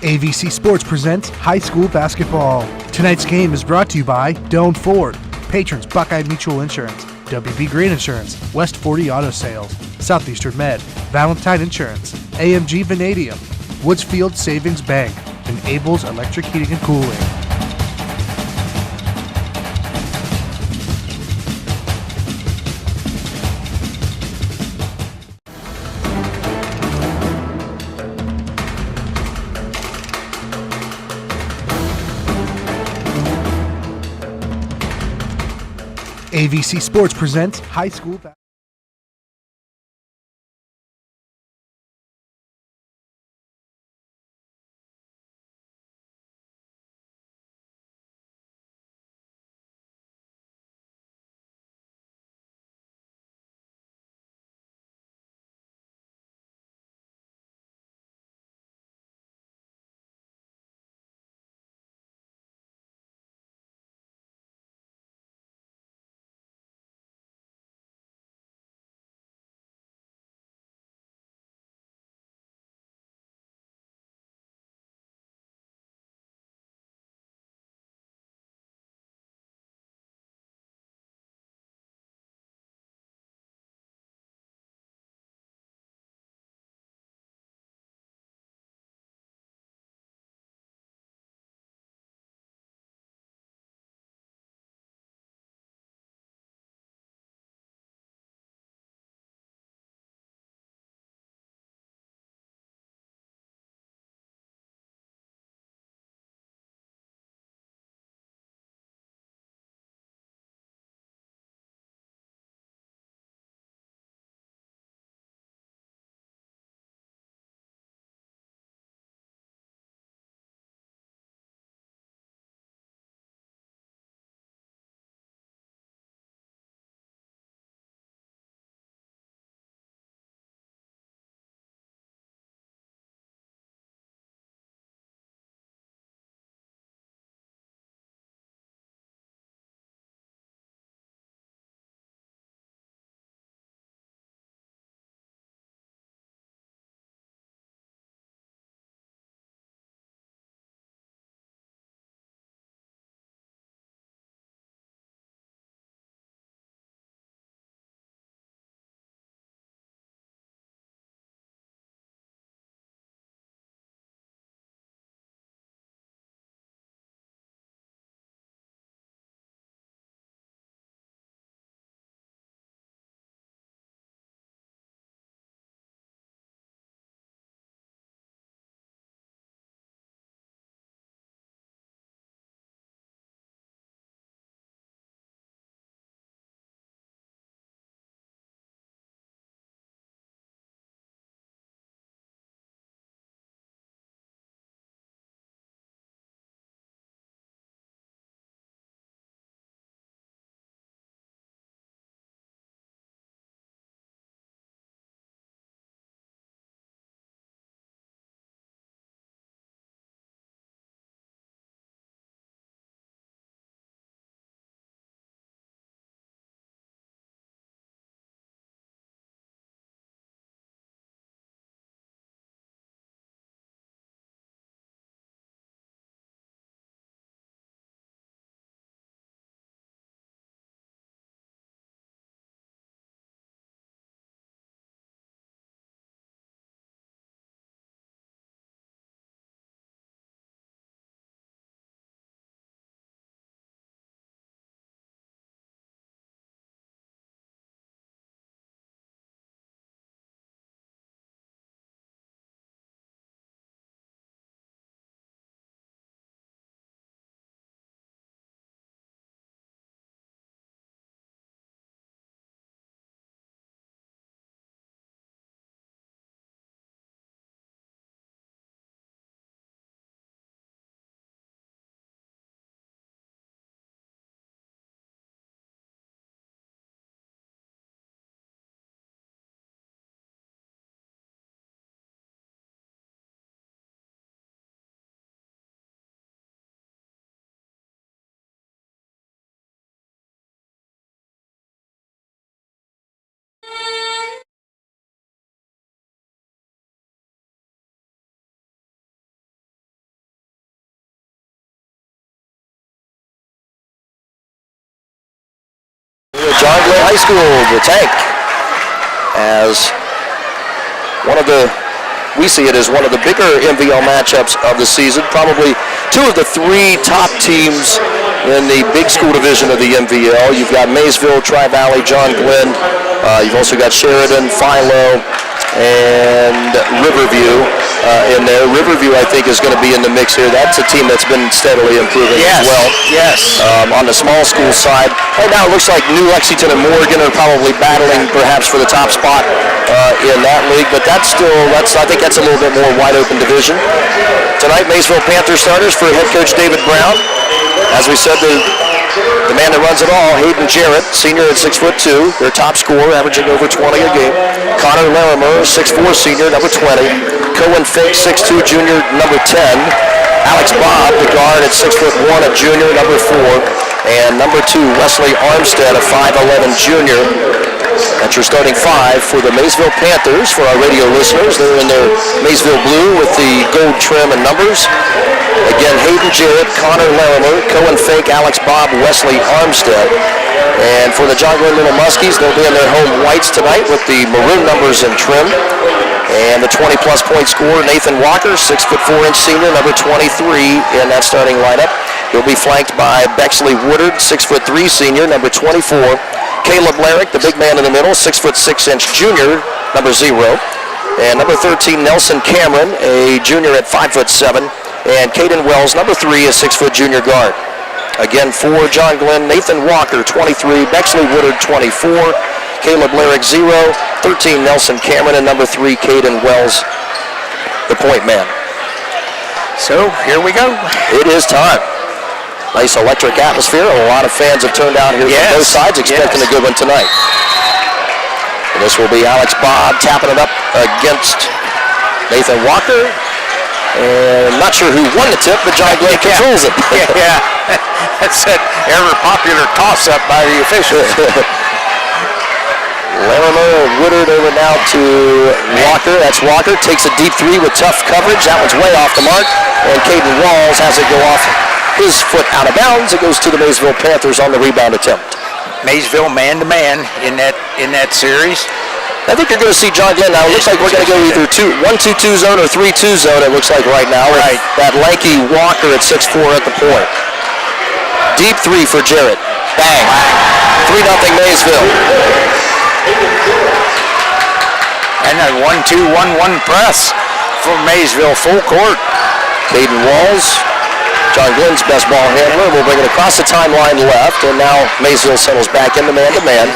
AVC Sports presents high school basketball. Tonight's game is brought to you by Doan Ford, patrons Buckeye Mutual Insurance, WB Green Insurance, West 40 Auto Sales, Southeastern Med, Valentine Insurance, AMG Vanadium, Woodsfield Savings Bank, and Abel's Electric Heating and Cooling. AVC Sports presents high school basketball. John Glenn High School, the Tank, as we see it as one of the bigger MVL matchups of the season. Probably two of the three top teams in the big school division of the MVL. You've got Maysville, Tri-Valley, John Glenn. You've also got Sheridan, Philo, and Riverview in there. Riverview, I think, is going to be in the mix here. That's a team that's been steadily improving as well. Yes. On the small school side, right now it looks like New Lexington and Morgan are probably battling perhaps for the top spot in that league, but I think that's a little bit more wide open division. Tonight, Maysville Panthers starters for head coach David Brown. As we said, the man that runs it all, Hayden Jarrett, senior at 6'2", their top scorer, averaging over 20 a game. Connor Larimer, 6'4", senior, number 20. Cohen Fink, 6'2", junior, number 10. Alex Bobb, the guard, at 6'1", a junior, number 4. And number 2, Wesley Armstead, a 5'11", junior. That's your starting 5 for the Maysville Panthers. For our radio listeners, they're in their Maysville blue with the gold trim and numbers. Again, Hayden Jarrett, Connor Larimer, Cohen Fink, Alex Bobb, Wesley Armstead. And for the John Glenn Little Muskies, they'll be in their home whites tonight with the maroon numbers and trim. And the 20-plus point scorer, Nathan Walker, 6'4" senior, number 23 in that starting lineup. He'll be flanked by Bexley Woodard, 6'3" senior, number 24. Caleb Larrick, the big man in the middle, 6'6" junior, number 0. And number 13, Nelson Cameron, a junior at 5'7". And Caden Wells, number 3, a 6-foot junior guard. Again, for John Glenn, Nathan Walker, 23, Bexley Woodard, 24, Caleb Larrick, 0, 13, Nelson Cameron, and number 3, Caden Wells, the point man. So, here we go. It is time. Nice electric atmosphere. A lot of fans have turned out here from both sides, expecting a good one tonight. And this will be Alex Bobb tapping it up against Nathan Walker. And not sure who won the tip, but John Glenn controls it. Yeah. That's that ever popular toss-up by the officials. Larimer and Woodard over now to Walker. That's Walker. Takes a deep 3 with tough coverage. That one's way off the mark. And Caden Walls has it go off his foot out of bounds. It goes to the Maysville Panthers on the rebound attempt. Maysville man-to-man in that series. I think you're going to see John Glenn now. It looks like we're going to go either 1-2-2 zone or 3-2 zone, it looks like right now. Right. That lanky Walker at 6'4" at the point. Deep 3 for Jarrett. Bang. 3-0 Maysville. And a 1-2-1-1 press for Maysville, full court. Caden Walls, John Glenn's best ball handler, will bring it across the timeline left, and now Maysville settles back into man-to-man.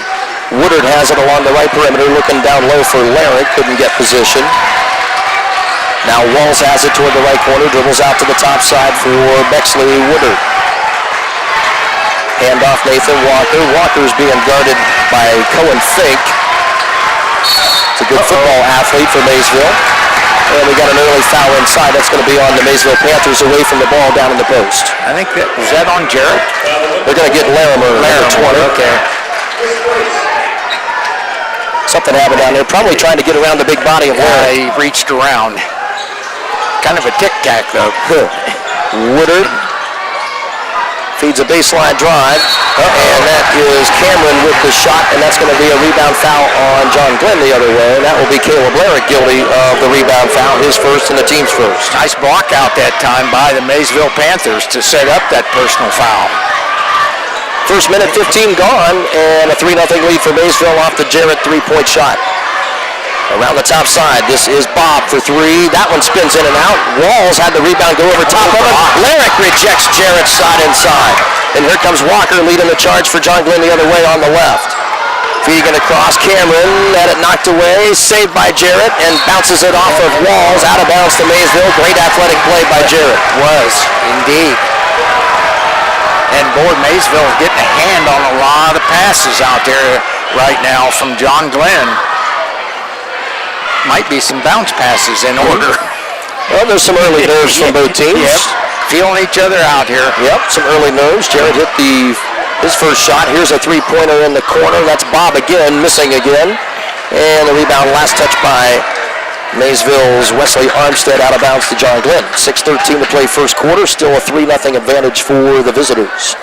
Woodard has it along the right perimeter, looking down low for Larrick, couldn't get position. Now Walls has it toward the right corner, dribbles out to the top side for Bexley Woodard. Hand off Nathan Walker. Walker's being guarded by Cohen Fink. It's a good football athlete for Maysville. And we got an early foul inside. That's going to be on the Maysville Panthers away from the ball down in the post. I think was that on Jarrett? They're going to get Larimer, number 20. Okay. Something happened down there. Probably trying to get around the big body of Larrick. He reached around. Kind of a tic-tac, though. Woodard feeds a baseline drive. And that is Cameron with the shot, and that's going to be a rebound foul on John Glenn the other way. And that will be Caleb Larrick guilty of the rebound foul, his first and the team's first. Nice block out that time by the Maysville Panthers to set up that personal foul. First minute 15 gone, and a 3-0 lead for Maysville off the Jarrett three-point shot. Around the top side, this is Bobb for 3. That one spins in and out. Walls had the rebound go over top of it. Larrick rejects Jarrett's shot inside. And here comes Walker leading the charge for John Glenn the other way on the left. Feeding across, Cameron had it knocked away, saved by Jarrett, and bounces it off of Walls, out of bounds to Maysville. Great athletic play by Jarrett. Was, indeed. And boy, Maysville is getting a hand on a lot of passes out there right now from John Glenn. Might be some bounce passes in order. Well, there's some early nerves from both teams. Yep, feeling each other out here. Yep, some early nerves. Jarrett hit his first shot. Here's a three-pointer in the corner. That's Bobb again, missing again. And the rebound, last touch by Maysville's Wesley Armstead, out of bounds to John Glenn. 6:13 to play first quarter. Still a 3-0 advantage for the visitors.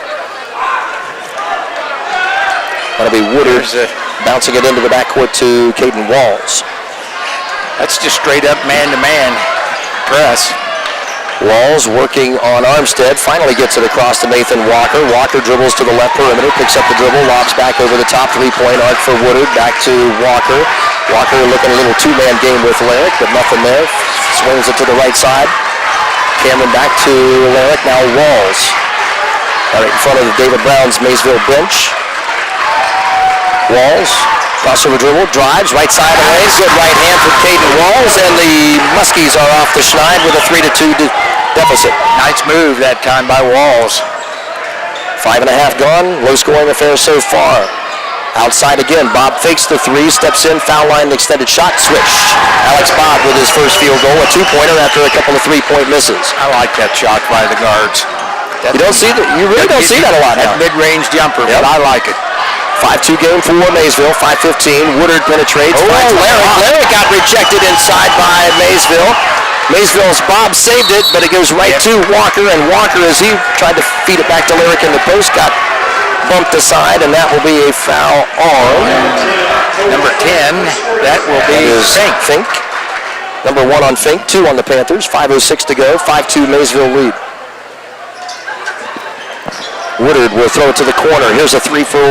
That'll be Woodard bouncing it into the backcourt to Caden Walls. That's just straight up man-to-man press. Walls working on Armstead, finally gets it across to Nathan Walker. Walker dribbles to the left perimeter, picks up the dribble, lobs back over the top, three-point arc for Woodard, back to Walker. Walker looking a little two-man game with Larrick, but nothing there. Swings it to the right side. Cameron back to Larrick, now Walls. Right in front of the David Brown's Maysville bench. Walls, crossover dribble, drives, right side of the lane, good right hand for Caden Walls, and the Muskies are off the schneid with a 3-2 deficit. Nice move that time by Walls. 5.5 gone, low scoring affair so far. Outside again, Bob fakes the three, steps in, foul line, extended shot, switch. Alex Bob with his first field goal, a two-pointer after a couple of three-point misses. I like that shot by the guards. You don't see that. You really don't see that a lot now. That mid-range jumper, but I like it. 5-2 game for Maysville, 5:15. Woodard penetrates, finds Larrick. Larrick got rejected inside by Maysville. Maysville's Bob saved it, but it goes right to Walker, and Walker, as he tried to feed it back to Larrick in the post, got bumped aside, and that will be a foul on number 10. That will be Fink. Number 1 on Fink, 2 on the Panthers. 5:06 to go, 5-2 Maysville lead. Woodard will throw it to the corner. Here's a three for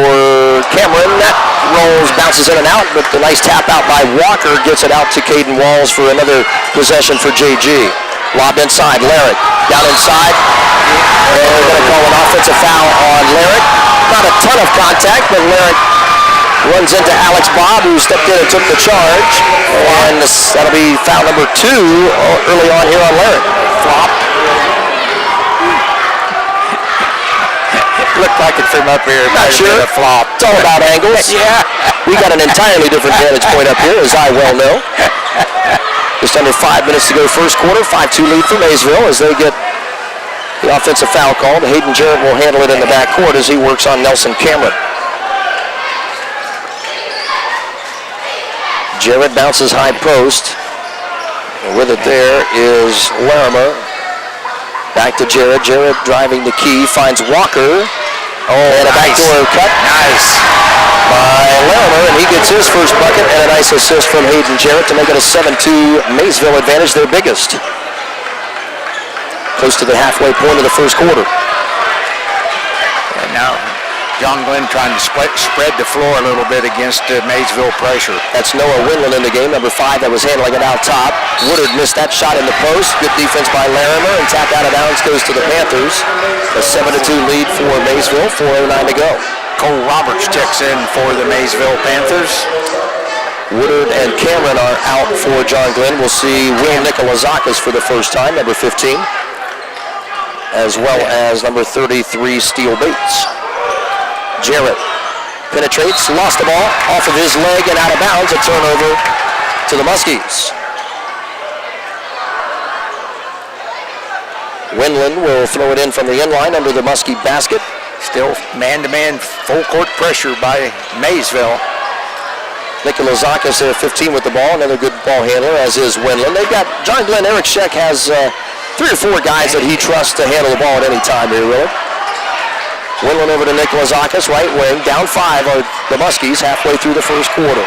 Cameron. That rolls, bounces in and out, but the nice tap out by Walker gets it out to Caden Walls for another possession for JG. Lob inside, Larrick. Down inside. And we're going to call an offensive foul on Larrick. Not a ton of contact, but Larrick runs into Alex Bob, who stepped in and took the charge. And that'll be foul number 2 early on here on Larrick. Flop. Looked like it from up here. Not sure. A flop. It's all about angles. Yeah. We got an entirely different vantage point up here, as I well know. Just under 5 minutes to go first quarter. 5-2 lead for Maysville as they get the offensive foul called. Hayden Jarrett will handle it in the backcourt as he works on Nelson Cameron. Jarrett bounces high post. And with it there is Larimer. Back to Jarrett. Jarrett driving the key. Finds Walker. And a backdoor cut. Nice. By Larimer. And he gets his first bucket and a nice assist from Hayden Jarrett to make it a 7-2 Maysville advantage, their biggest. Close to the halfway point of the first quarter. And now John Glenn trying to spread the floor a little bit against Maysville pressure. That's Noah Winland in the game, number 5 that was handling it out top. Woodard missed that shot in the post. Good defense by Larimer, and tapped out of bounds goes to the Panthers. A 7-2 lead for Maysville, 4:09 to go. Cole Roberts checks in for the Maysville Panthers. Woodard and Cameron are out for John Glenn. We'll see Will Nicolazakis for the first time, number 15, as well as number 33, Steele Bates. Jarrett penetrates, lost the ball off of his leg and out of bounds. A turnover to the Muskies. Winland will throw it in from the inline under the Muskie basket. Still man-to-man full court pressure by Maysville. Nicolazakis there, 15 with the ball, another good ball handler, as is Winland. They've got John Glenn. Eric Scheck has 3 or 4 guys that he trusts to handle the ball at any time here, really. Winland over to Nicolazakis, right wing. Down 5 are the Muskies halfway through the first quarter.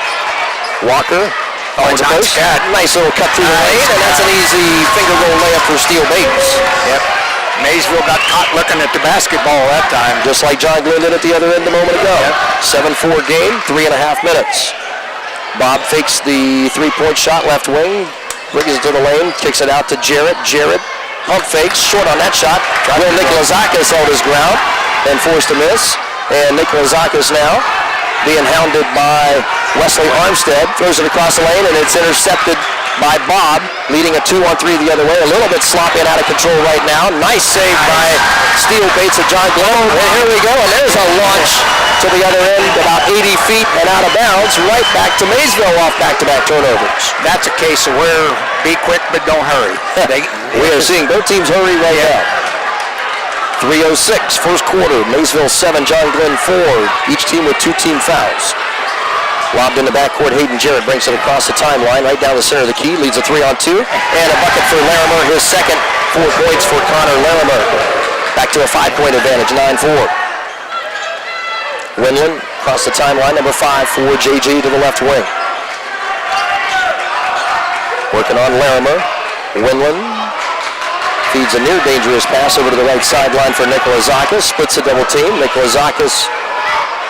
Walker finds a post. Nice little cut through the lane, and that's an easy finger goal layup for Steele Bates. Yep. Maysville got caught looking at the basketball that time. Just like John Glenn did at the other end a moment ago. Yep. 7-4 game, 3.5 minutes. Bob fakes the 3-point shot left wing, brings it to the lane, kicks it out to Jarrett. Jarrett pump fakes, short on that shot. Will Nicolazakis held his ground and forced a miss. And Nicolazakis now being hounded by Wesley Armstead. Throws it across the lane, and it's intercepted by Bob, leading a 2-on-3 the other way. A little bit sloppy and out of control right now. Nice save by Steele Bates of John Glenn. And here we go, and there's a launch to the other end, about 80 feet and out of bounds, right back to Maysville off back-to-back turnovers. That's a case of where be quick but don't hurry. We are seeing both teams hurry right now. 3:06, first quarter. Maysville 7, John Glenn 4. Each team with 2 team fouls. Lobbed in the backcourt, Hayden Jarrett brings it across the timeline, right down the center of the key, leads a 3-on-2, and a bucket for Larimer, his second, 4 points for Connor Larimer. Back to a 5-point advantage, 9-4. Winland Across the timeline, number 5 for JG to the left wing. Working on Larimer. Winland feeds a near dangerous pass over to the right sideline for Nikolazakis. Splits a double team. Nikolazakis,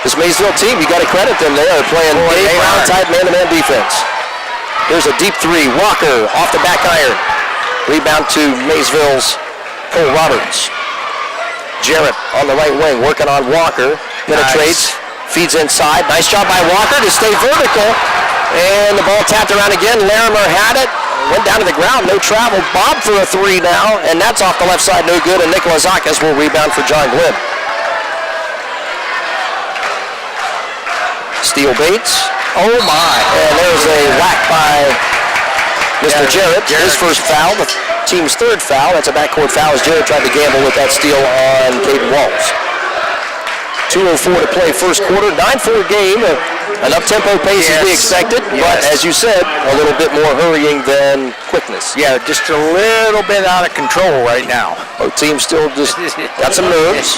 this Maysville team, you got to credit them. They are playing Dave Brown type man-to-man defense. Here's a deep three. Walker off the back iron. Rebound to Maysville's Cole Roberts. Jarrett on the right wing working on Walker. Penetrates. Nice. Feeds inside. Nice job by Walker to stay vertical. And the ball tapped around again. Larimer had it. Went down to the ground. No travel. Bob for a three now. And that's off the left side. No good. And Nikolazakis will rebound for John Glenn. Steal Bates. Oh my. And there's a whack by Mr. Jarrett. His first foul. The team's third foul. That's a backcourt foul as Jarrett tried to gamble with that steal on Caden Walls. 2:04 to play first quarter. 9-4 game. An up-tempo pace as we expected, but as you said, a little bit more hurrying than quickness. Yeah, just a little bit out of control right now. Both teams still just got some nerves.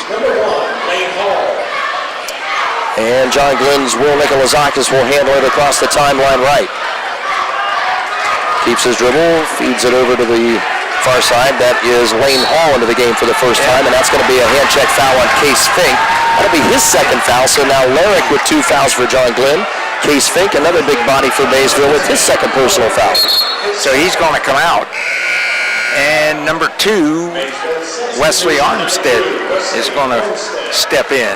And John Glenn's Will Nikolazakis will handle it across the timeline right. Keeps his dribble, feeds it over to the far side. That is Lane Hall into the game for the first time, and that's going to be a hand check foul on Case Fink. That'll be his second foul, so now Larrick with 2 fouls for John Glenn. Case Fink, another big body for Maysville with his second personal foul. So he's going to come out. And number 2, Wesley Armstead is going to step in.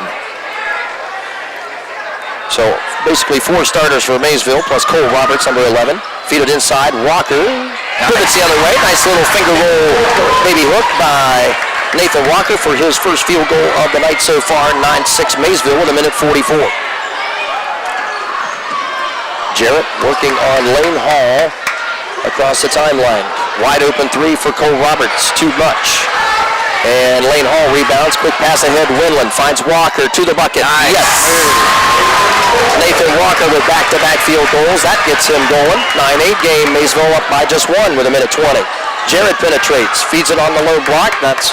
So basically 4 starters for Maysville, plus Cole Roberts, number 11. Feed it inside. Walker pivots the other way. Nice little finger roll, baby hook by Nathan Walker for his first field goal of the night so far. 9-6 Maysville with 1:44. Jarrett working on Lane Hall across the timeline. Wide open 3 for Cole Roberts. Too much. And Lane Hall rebounds. Quick pass ahead. Winland finds Walker to the bucket. Nice. Yes. Nathan Walker with back-to-back field goals. That gets him going. 9-8 game. Maysville up by just 1 with 1:20. Jarrett penetrates. Feeds it on the low block. That's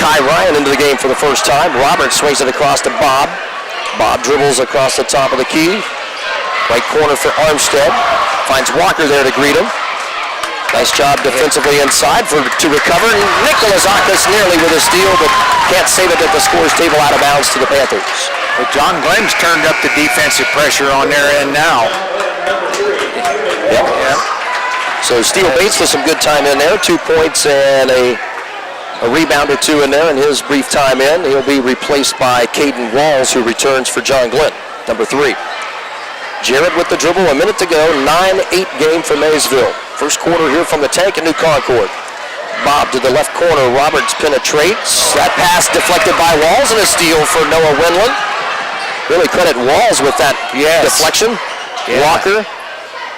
Kai Ryan into the game for the first time. Roberts swings it across to Bob. Bob dribbles across the top of the key. Right corner for Armstead. Finds Walker there to greet him. Nice job defensively inside to recover. Nikolazakis nearly with a steal, but can't save it at the scores table out of bounds to the Panthers. Well, John Glenn's turned up the defensive pressure on their end now. Yep. So Steele Bates with some good time in there. 2 points and a rebound or 2 in there in his brief time in. He'll be replaced by Caden Walls, who returns for John Glenn, number 3. Jarrett with the dribble, a minute to go. 9-8 game for Maysville. First quarter here from the tank at New Concord. Bob to the left corner. Roberts penetrates. That pass deflected by Walls and a steal for Noah Winland. Really credit Walls with that deflection. Yeah. Walker,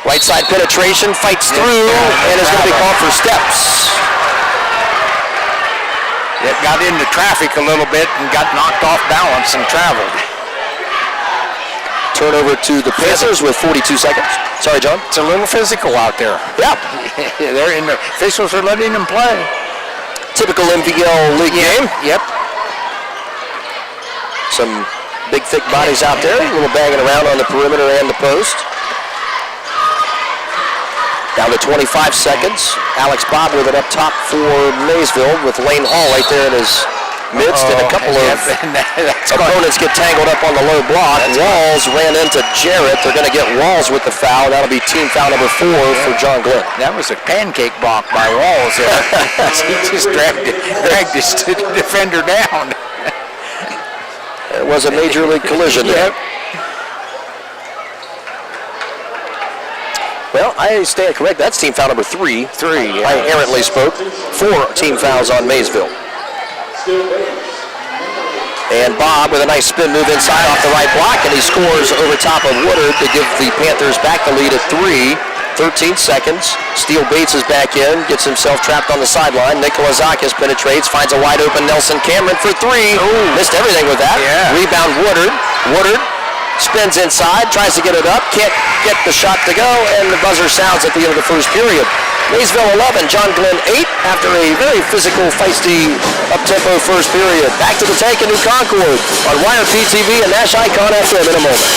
right side penetration, fights through, and is going to be called for steps. It got into traffic a little bit and got knocked off balance and traveled. Turnover to the Pacers with 42 seconds. Sorry, John. It's a little physical out there. Yeah. They're in the officials are letting them play. Typical MVL league game. Yep. Some big, thick bodies out there. A little banging around on the perimeter and the post. Down to 25 seconds. Alex Bob with it up top for Maysville with Lane Hall right there in his midst, and a couple of opponents get tangled up on the low block. Walls ran into Jarrett. They're going to get Walls with the foul. That'll be team foul number 4 for John Glenn. That was a pancake block by Walls there. He just dragged his defender down. It was a major league collision there. Well, I stand correct. That's team foul number 3. I errantly spoke. 4 team fouls on Maysville. And Bob with a nice spin move inside off the right block, and he scores over top of Woodard to give the Panthers back the lead at 3. 13 seconds. Steele Bates is back in, gets himself trapped on the sideline. Nikolazakis penetrates, finds a wide open Nelson Cameron for 3. Ooh, missed everything with that. Yeah. Rebound Woodard. Woodard spins inside, tries to get it up, can't get the shot to go, and the buzzer sounds at the end of the first period. Maysville 11, John Glenn 8 after a very physical, feisty, up-tempo first period. Back to the tank in New Concord on YRPtv and NASH Icon FM in a moment.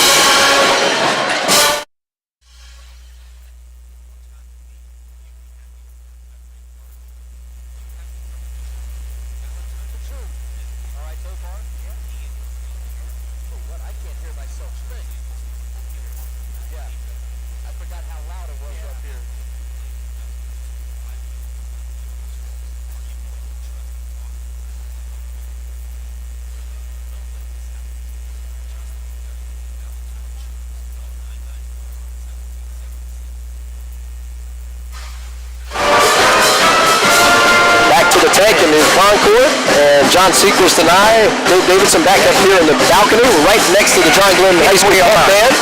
Tank in New Concord, and John Secrest and I, Dave Davidson, back up here in the balcony. We're right next to the John Glenn High School band,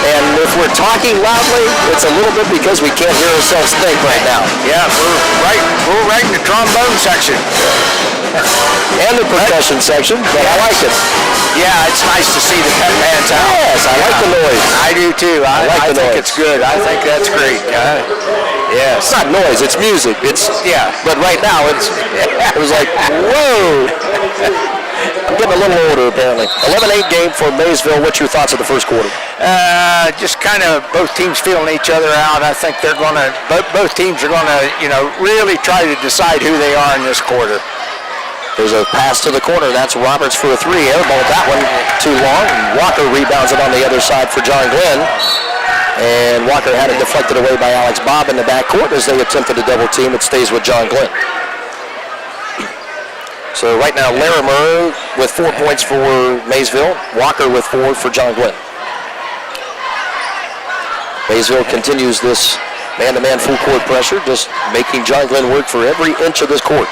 and if we're talking loudly, it's a little bit because we can't hear ourselves think right now. Yeah, we're right in the trombone section. And the percussion section, but I like it. Yeah, it's nice to see the pep bands out. Yes, I like the noise. I do too. I think it's good. I think that's great. Yeah, it's not noise, it's music. It's but right now it was like, whoa. I'm getting a little older apparently. 11-8 game for Maysville. What's your thoughts of the first quarter? Just kind of both teams feeling each other out. I think they're going to both teams are going to really try to decide who they are in this quarter. There's a pass to the corner. That's Roberts for a three. Airballed that one too long. Walker rebounds it on the other side for John Glenn. And Walker had it deflected away by Alex Bob in the backcourt as they attempted a double team. It stays with John Glenn. So right now Larimer with 4 points for Maysville. Walker with 4 for John Glenn. Maysville continues this man-to-man full court pressure, just making John Glenn work for every inch of this court.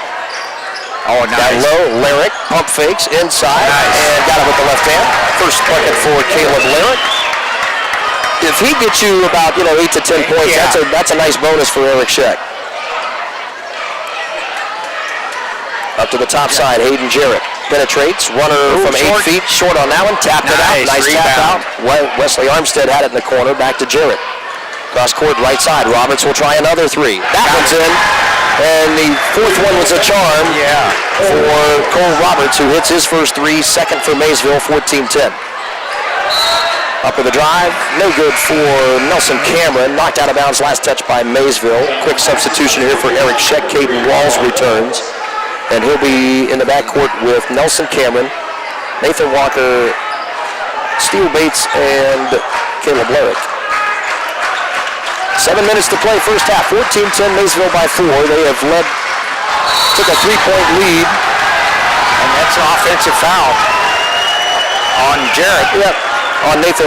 Oh, nice. Down low, Lyric, pump fakes, inside, and got it with the left hand. First bucket for Caleb Lyric. If he gets you about, 8 to 10 points, that's a nice bonus for Eric Scheck. Up to the top side, Hayden Jarrett penetrates, runner from 8 feet, short on that one, tapped it out, nice tap out. Wesley Armstead had it in the corner, back to Jarrett. Cross court, right side, Roberts will try another three. That one's in. And the fourth one was a charm for Cole Roberts, who hits his first three, second for Maysville, 14-10. Up with the drive, no good for Nelson Cameron, knocked out of bounds, last touch by Maysville. Quick substitution here for Eric Scheck. Caden Walls returns, and he'll be in the backcourt with Nelson Cameron, Nathan Walker, Steele Bates, and Caleb Lyric. 7 minutes to play, first half, 14-10, Maysville by 4. They have took a 3-point lead. And that's an offensive foul on Jarrett. Yep, on Nathan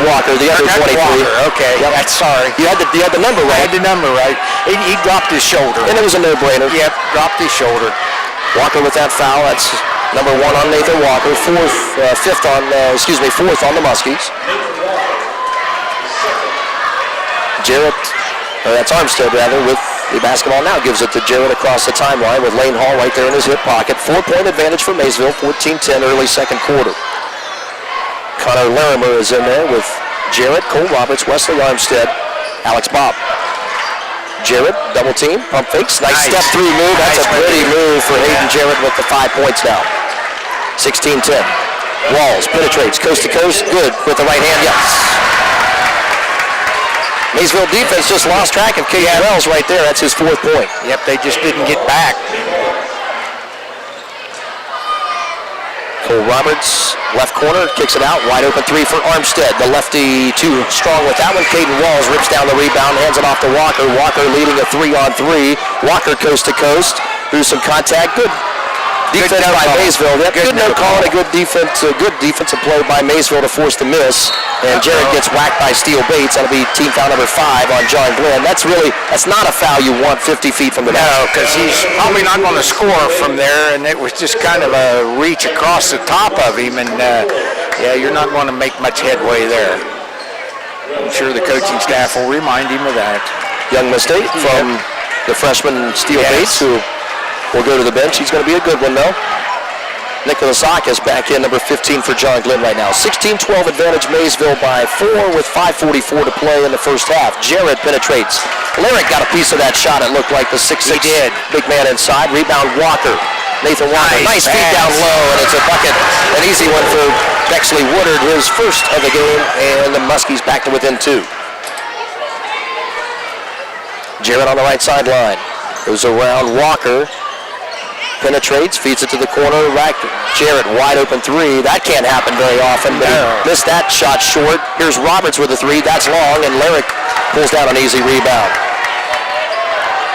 Walker, the under 23. Walker, okay, that's sorry. You had the number right. I had the number right. He dropped his shoulder. And it was a no-brainer. Yep, dropped his shoulder. Walker with that foul, that's number 1 on Nathan Walker, fourth on the Muskies. Jarrett, that's Armstead rather, with the basketball now, gives it to Jarrett across the timeline with Lane Hall right there in his hip pocket. 4-point advantage for Maysville, 14-10 early second quarter. Connor Larimer is in there with Jarrett, Cole Roberts, Wesley Armstead, Alex Bob. Jarrett, double team, pump fakes, nice step through move. That's a pretty move for Hayden Jarrett with the 5 points now. 16-10. Walls penetrates coast to coast, good with the right hand, yes. Maysville defense just lost track of Caden Wells right there. That's his 4th point. Yep, they just didn't get back. Cole Roberts, left corner, kicks it out. Wide open three for Armstead. The lefty too strong with that one. Caden Walls rips down the rebound, hands it off to Walker. Walker leading a 3-on-3. Walker coast to coast. Through some contact. Good defense by Maysville. Good no call and a good defensive play by Maysville to force the miss. And Jared gets whacked by Steele Bates. That'll be team foul number 5 on John Glenn. That's not a foul you want 50 feet from the net. No, because he's probably not going to score from there, and it was just kind of a reach across the top of him, and you're not going to make much headway there. I'm sure the coaching staff will remind him of that. Young mistake from the freshman Steele Bates, who will go to the bench. He's going to be a good one, though. Nikolazakis back in, number 15 for John Glenn right now. 16-12 advantage, Maysville by 4 with 5:44 to play in the first half. Jarrett penetrates. Lyric got a piece of that shot. It looked like the 6'6" big man inside. Rebound Walker. Nathan Walker, nice feed down low, and it's a bucket. An easy one for Bexley Woodard, his first of the game, and the Muskies back to within 2. Jarrett on the right sideline. Goes around Walker. Penetrates, feeds it to the corner. Jarrett, wide open 3. That can't happen very often, but he missed that shot short. Here's Roberts with a 3. That's long, and Lyric pulls down an easy rebound.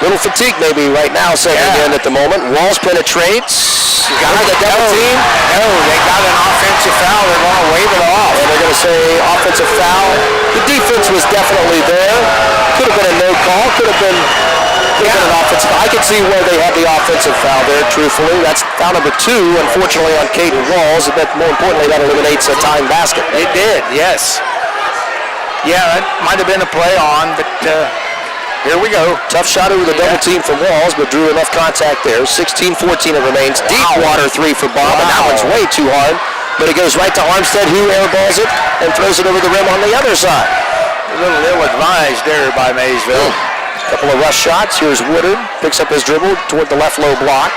Little fatigue maybe right now setting in at the moment. Walls penetrates. Got the double team. No, they got an offensive foul. They want to wave it off. And they're going to say offensive foul. The defense was definitely there. Could have been a no call. Could have been an offensive foul. I could see where they had the offensive foul there, truthfully. That's foul number 2, unfortunately, on Caden Walls. But more importantly, that eliminates a tying basket. It did, yes. Yeah, that might have been a play on, but here we go. Tough shot over the double team from Walls, but drew enough contact there. 16-14 it remains. Deep water 3 for Bob, and that one's way too hard. But it goes right to Armstead, who airballs it and throws it over the rim on the other side. A little ill-advised there by Maysville. Couple of rush shots. Here's Woodard. Picks up his dribble toward the left low block.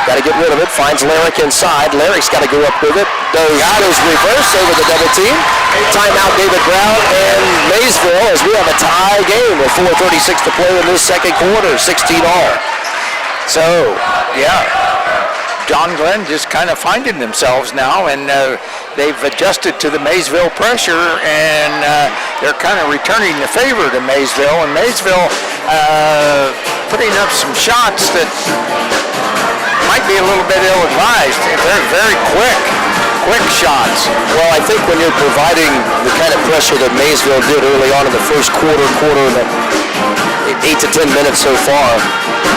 Got to get rid of it. Finds Lyric inside. Lyric's got to go up with it. Goes reverse over the double team. Timeout David Brown and Maysville as we have a tie game with 4:36 to play in this second quarter. 16 all. So, John Glenn just kind of finding themselves now, and they've adjusted to the Maysville pressure, and they're kind of returning the favor to Maysville. And Maysville putting up some shots that might be a little bit ill-advised. They're very quick shots. Well, I think when you're providing the kind of pressure that Maysville did early on in the first quarter, the 8 to 10 minutes so far,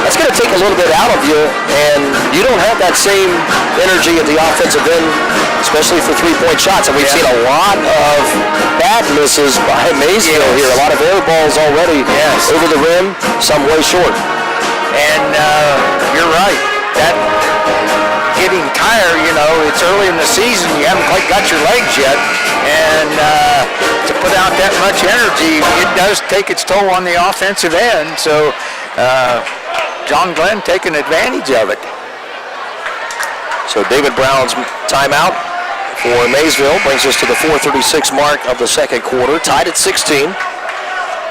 that's going to take a little bit out of you, and you don't have that same energy at the offensive end, especially for three-point shots. And we've seen a lot of bad misses by Maysville here. A lot of air balls already over the rim, some way short. And you're right. That getting tired, it's early in the season. You haven't quite got your legs yet. And to put out that much energy, it does take its toll on the offensive end. So John Glenn taking advantage of it. So David Brown's timeout for Maysville brings us to the 4:36 mark of the second quarter, tied at 16.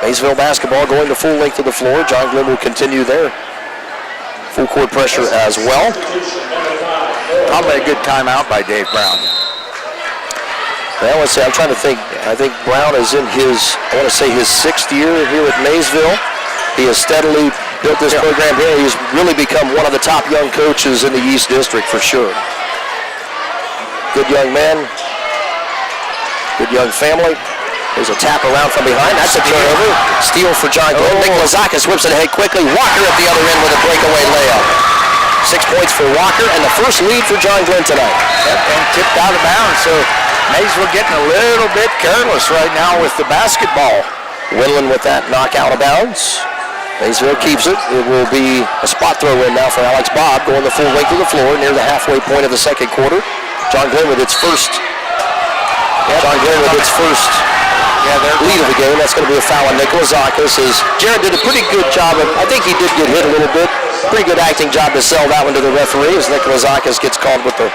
Maysville basketball going to full length of the floor. John Glenn will continue there. Full court pressure as well. Probably a good timeout by Dave Brown. Well, let's see, I'm trying to think. I think Brown is in his, I want to say his 6th year here at Maysville. He has steadily built this program here. He's really become one of the top young coaches in the East District for sure. Good young man. Good young family. There's a tap around from behind. That's a turnover. Steal for John Glenn. Nikolazakis whips it ahead quickly. Walker at the other end with a breakaway layup. 6 points for Walker and the first lead for John Glenn tonight. And tipped out of bounds. So Maysville getting a little bit careless right now with the basketball. Winland with that knock out of bounds. Maysville keeps it. It will be a spot throw in now for Alex Bobb, going the full length of the floor near the halfway point of the second quarter. John Glenn with its first. Lead of the game. That's going to be a foul on Nikolazakis. As Jared did a pretty good job of, I think he did get hit a little bit. Pretty good acting job to sell that one to the referee as Nikolazakis gets called with the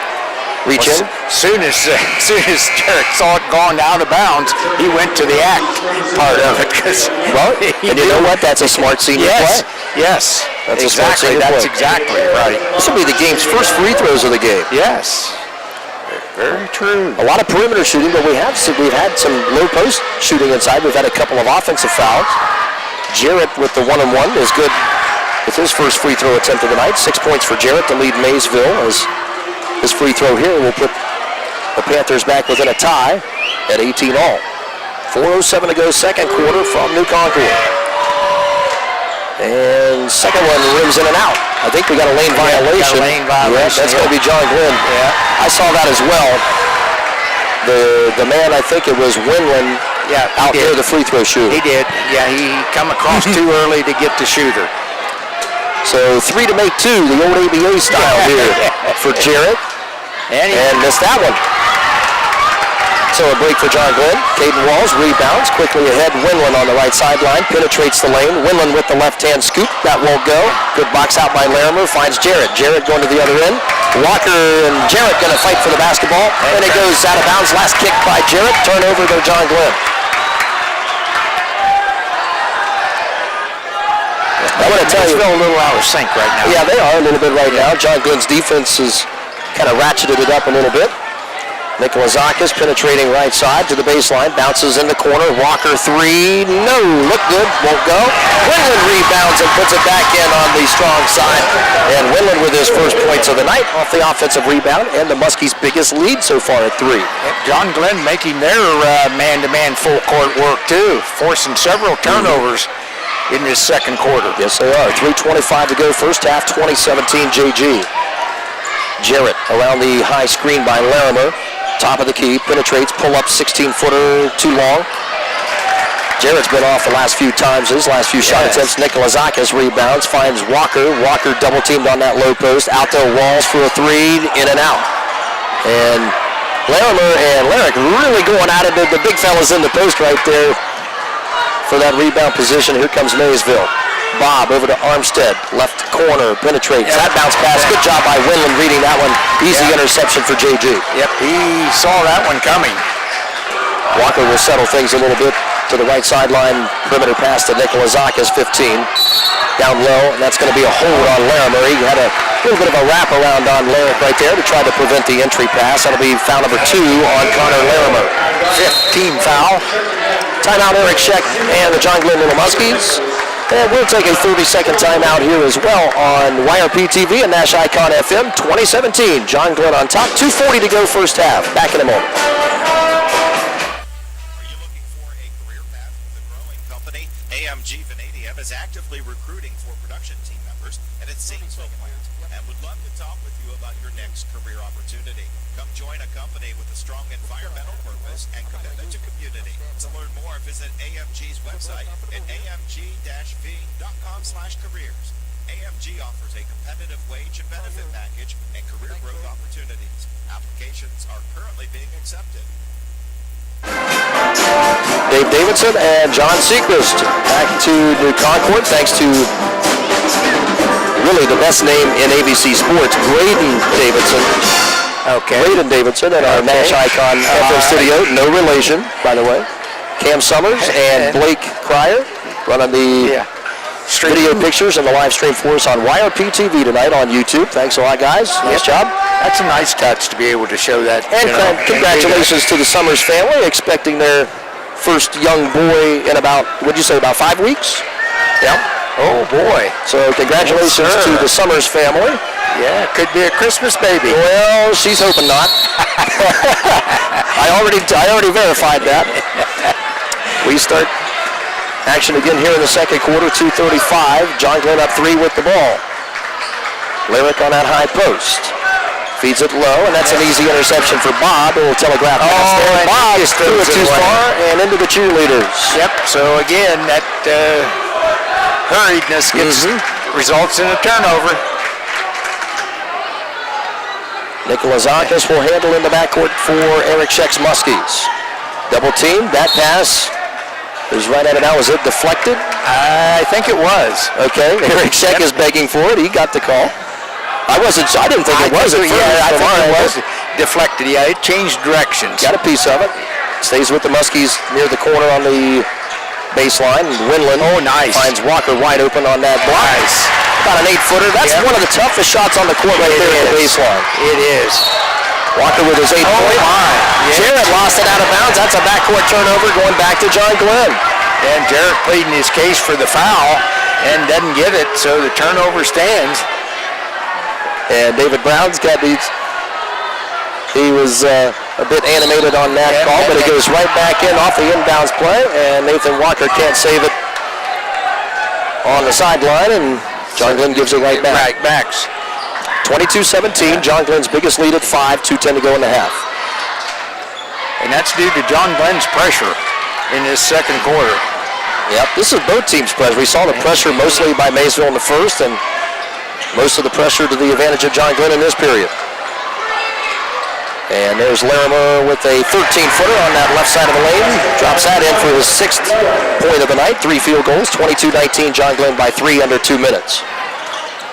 reach in. As soon as Jared saw it going out of bounds, he went to the act part of it. And you know what? That's a smart senior play. Yes. That's exactly. That's exactly right. This will be the game's first free throws of the game. Yes. Very true. A lot of perimeter shooting, but we've had some low post shooting inside. We've had a couple of offensive fouls. Jarrett with the 1-on-1 is good with his first free throw attempt of the night. 6 points for Jarrett to lead Maysville as his free throw here will put the Panthers back within a tie at 18 all. 4:07 to go, second quarter from New Concord. And second one rims in and out. I think we got a lane violation. Got a lane violation. That's going to be John Glenn. Yeah. I saw that as well. The man, I think it was Winland, out there, the free throw shooter. He did. Yeah, he come across too early to get the shooter. So 3 to make 2, the old ABA style here for Jarrett. and missed that one. So a break for John Glenn. Caden Walls rebounds quickly ahead. Winland on the right sideline penetrates the lane. Winland with the left-hand scoop. That won't go. Good box out by Larimer. Finds Jarrett. Jarrett going to the other end. Walker and Jarrett going to fight for the basketball. And it goes out of bounds. Last kick by Jarrett. Turnover to John Glenn. I want to tell you, they're a little out of sync right now. Yeah, they are a little bit right now. John Glenn's defense has kind of ratcheted it up a little bit. Nikolazakis penetrating right side to the baseline, bounces in the corner. Walker three, no, look good, won't go. Winland rebounds and puts it back in on the strong side. And Winland with his first points of the night off the offensive rebound, and the Muskies' biggest lead so far at 3. John Glenn making their man-to-man full court work too, forcing several turnovers in this second quarter. Yes, they are. 3:25 to go, first half, 2017 JG. Jarrett around the high screen by Larimer. Top of the key, penetrates, pull-up 16-footer, too long. Jarrett's been off the last few times, his last few shot attempts. Nikolazakis rebounds, finds Walker. Walker double-teamed on that low post. Out there, Walls for a three, in and out. And Larimer and Larrick really going at it. The big fella's in the post right there for that rebound position. Here comes Maysville. Bob over to Armstead, left corner, penetrates. That bounce pass, good job by Winland reading that one. Easy interception for JG. Yep, he saw that one coming. Walker will settle things a little bit to the right sideline. Perimeter pass to Nikolazakis, 15. Down low, and that's going to be a hold on Larimer. He had a little bit of a wraparound on Larrick right there to try to prevent the entry pass. That'll be foul number 2 on Connor Larimer. 15 foul. Timeout, Eric Scheck and the John Glenn Little Muskies. And we'll take a 30-second timeout here as well on YRPtv and NASH Icon FM 2017. John Glenn on top, 2:40 to go first half. Back in a moment. Are you looking for a career path with a growing company? AMG Vanadium is actively recruiting for production team members at its Zanesville plant and would love to talk with you about your next career opportunity. Come join a company with a strong environmental purpose and commitment to community. To learn more, visit AMG's website at amg-v.com/careers. AMG offers a competitive wage and benefit package and career growth opportunities. Applications are currently being accepted. Dave Davidson and John Secrest back to New Concord, thanks to really the best name in ABC Sports, Graydon Davidson. Okay. Graydon Davidson at our NASH Icon FM studio, no relation, by the way. Cam Summers and Blake Cryer running the video pictures and the live stream for us on YRPtv tonight on YouTube. Thanks a lot, guys. Nice job. That's a nice touch to be able to show that. And congratulations to the Summers family, expecting their first young boy in about, what'd you say, about 5 weeks? Yep. Oh, boy. So congratulations to the Summers family. Yeah, could be a Christmas baby. Well, she's hoping not. I already verified that. We start action again here in the second quarter, 2:35. John Glenn up 3 with the ball. Lyric on that high post. Feeds it low, and that's an easy interception for Bob. It will telegraph pass there. Bob threw it too far and into the cheerleaders. Yep, so again, that hurriedness results in a turnover. Nikolazakis will handle in the backcourt for Eric Scheck's Muskies. Double team, that pass is right at it now. Was it deflected? I think it was. Okay, Eric Scheck is begging for it. He got the call. I didn't think it was. I think it was deflected. Yeah, it changed directions. Got a piece of it. Stays with the Muskies near the corner on the baseline. Winland finds Walker wide open on that block. Nice. About an 8-footer. That's one of the toughest shots on the court right there at the baseline. It is. Walker with his 8-point. Jarrett lost it out of bounds. That's a backcourt turnover going back to John Glenn. And Jarrett pleading his case for the foul and doesn't get it, so the turnover stands. And David Brown's got these. He was a bit animated on that call, but it goes right back in off the inbounds play, and Nathan Walker can't save it on the sideline, and John Glenn gives it right back. Right backs. 22-17, John Glenn's biggest lead at 5, 2:10 to go in the half. And that's due to John Glenn's pressure in this second quarter. Yep, this is both teams' pressure. We saw the pressure mostly by Maysville in the first, and most of the pressure to the advantage of John Glenn in this period. And there's Larimer with a 13-footer on that left side of the lane. Drops that in for his 6th point of the night. 3 field goals, 22-19. John Glenn by 3 under 2 minutes.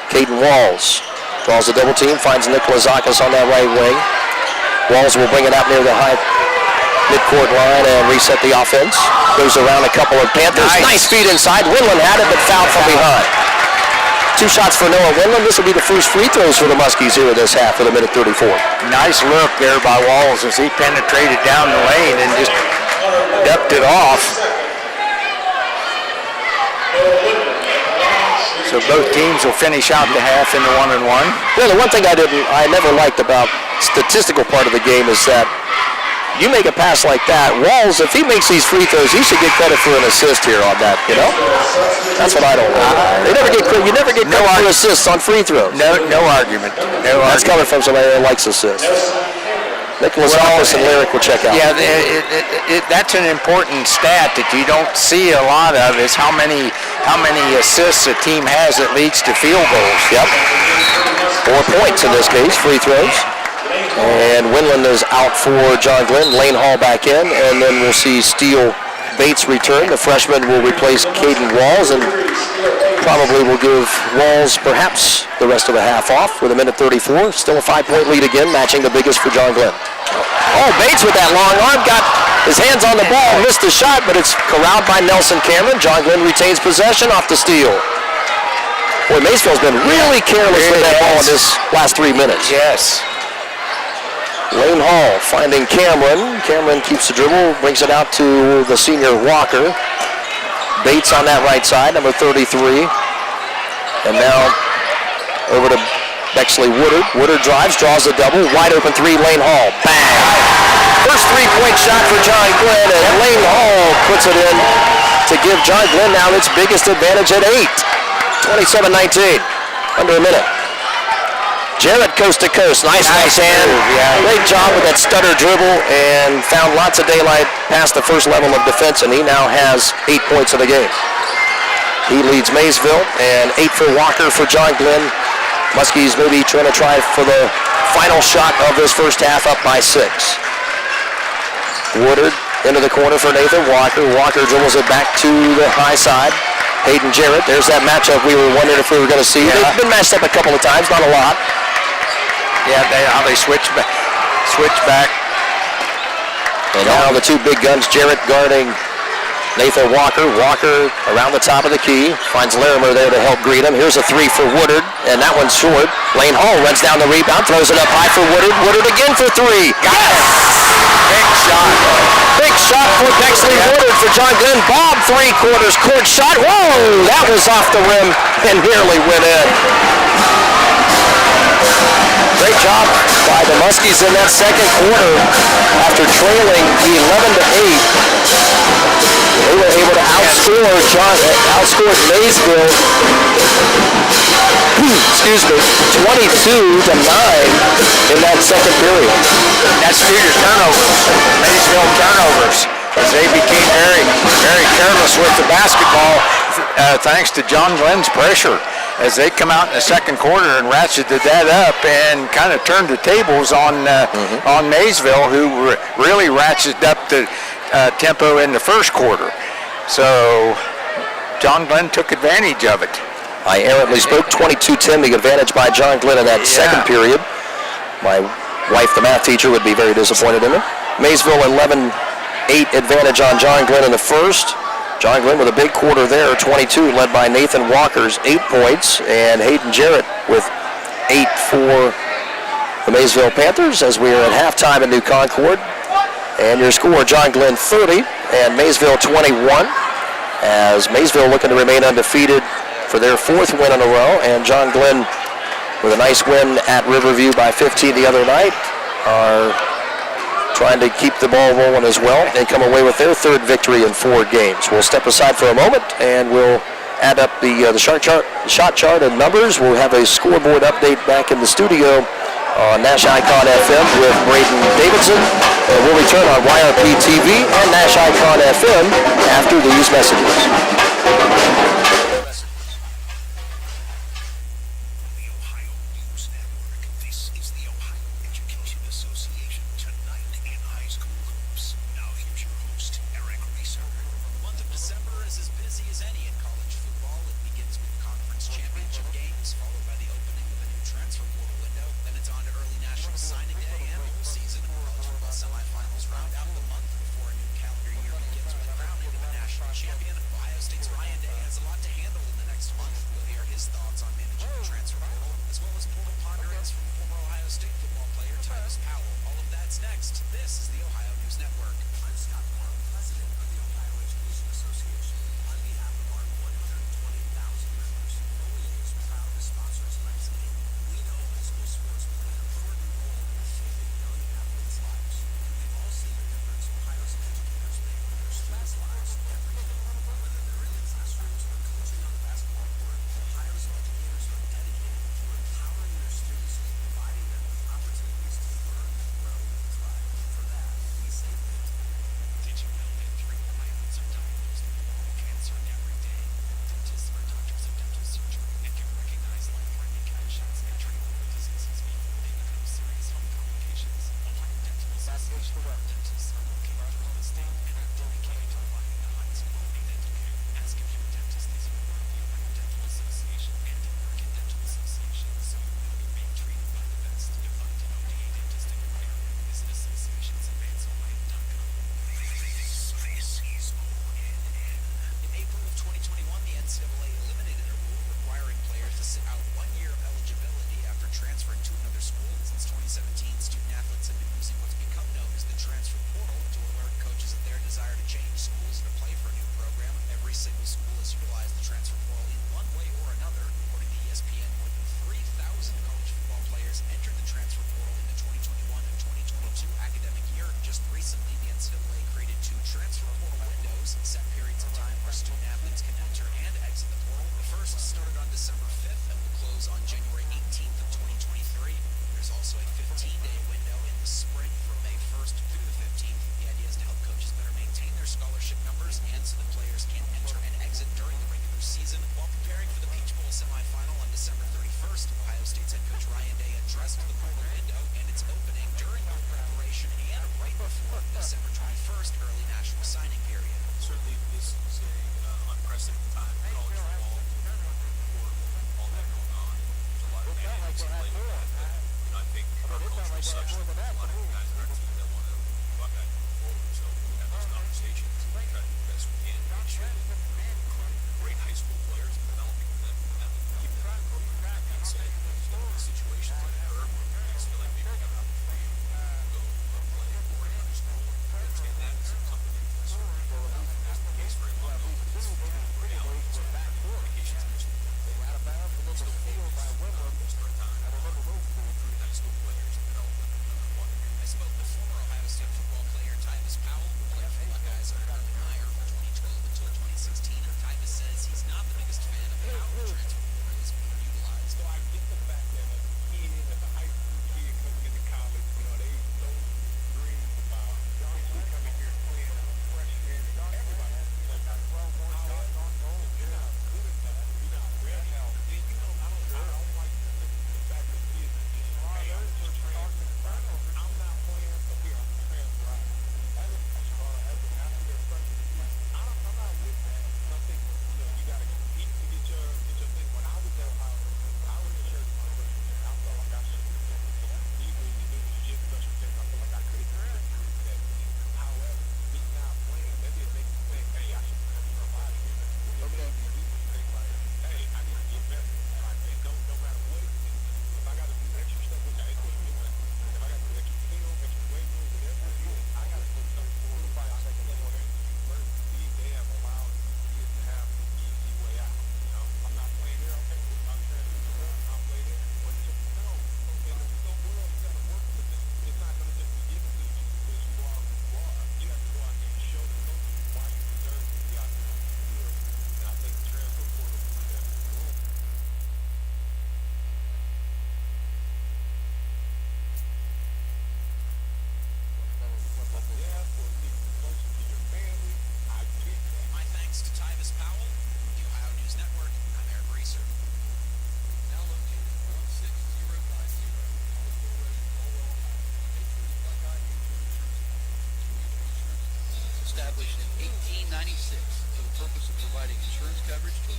Caden Walls draws a double team, finds Nicholas Zakis on that right wing. Walls will bring it out near the high midcourt line and reset the offense. Goes around a couple of Panthers. Nice feed inside. Winland had it, but fouled from behind. 2 shots for Noah Winland. This will be the first free throws for the Muskies here in this half of the minute 34. Nice look there by Walls as he penetrated down the lane and just ducked it off. So both teams will finish out the half in the 1-1. Yeah, the one thing I never liked about statistical part of the game is that you make a pass like that, Walls, if he makes these free throws, he should get credit for an assist here on that, you know? That's what I don't like. You never get credit for assists on free throws. No argument. That's coming from somebody that likes assists. Nicholas Office and Lyric will check out. Yeah, that's an important stat that you don't see a lot of, is how many assists a team has that leads to field goals. Yep. 4 points in this case, free throws. And Winland is out for John Glenn. Lane Hall back in, and then we'll see Steele Bates return. The freshman will replace Caden Walls, and probably will give Walls perhaps the rest of the half off with a minute 34. Still a 5-point lead again, matching the biggest for John Glenn. Oh, Bates with that long arm, got his hands on the ball, missed the shot, but it's corralled by Nelson Cameron. John Glenn retains possession off the steal. Boy, Maysville's been really careless with that ball in this last 3 minutes. Yes. Lane Hall finding Cameron. Cameron keeps the dribble, brings it out to the senior Walker. Bates on that right side, number 33. And now over to Bexley Woodard. Woodard drives, draws a double. Wide open 3, Lane Hall. Bang! First 3-point shot for John Glenn, and Lane Hall puts it in to give John Glenn now its biggest advantage at 8. 27-19, under a minute. Jarrett coast to coast, nice hand. Great job with that stutter dribble and found lots of daylight past the first level of defense, and he now has 8 points in the game. He leads Maysville, and 8 for Walker for John Glenn. Muskies maybe trying to try for the final shot of this first half, up by 6. Woodard into the corner for Nathan Walker. Walker dribbles it back to the high side. Hayden Jarrett, there's that matchup we were wondering if we were going to see. Yeah. They've been matched up a couple of times, not a lot. Yeah, they switch back. And now the 2 big guns, Jarrett guarding Nathan Walker. Walker around the top of the key, finds Larimer there to help greet him. Here's a 3 for Woodard, and that one's short. Lane Hall runs down the rebound, throws it up high for Woodard. Woodard again for 3. Got it! Big shot. Big shot for Bexley Woodard for John Glenn. Bob 3/4 court shot. Whoa! That was off the rim and nearly went in. Great job by the Muskies in that second quarter. After trailing 11-8, they were able to outscore Maysville. 22-9 in that second period. That's due to turnovers, Maysville turnovers, as they became very, very careless with the basketball, thanks to John Glenn's pressure, as they come out in the second quarter and ratcheted that up and kind of turned the tables on Maysville, who really ratcheted up the tempo in the first quarter. So John Glenn took advantage of it. I errantly spoke. 22-10, the advantage by John Glenn in that second period. My wife, the math teacher, would be very disappointed in it. Maysville 11-8 advantage on John Glenn in the first. John Glenn with a big quarter there, 22, led by Nathan Walker's 8 points, and Hayden Jarrett with 8 for the Maysville Panthers as we are at halftime in New Concord. And your score, John Glenn 30 and Maysville 21, as Maysville looking to remain undefeated for their 4th win in a row, and John Glenn with a nice win at Riverview by 15 the other night are trying to keep the ball rolling as well and come away with their 3rd victory in 4 games. We'll step aside for a moment and we'll add up the shot chart and numbers. We'll have a scoreboard update back in the studio on NASH Icon FM with Braden Davidson, and we'll return on YRPtv and NASH Icon FM after these messages. The Ohio News Network. This is the Ohio Education Association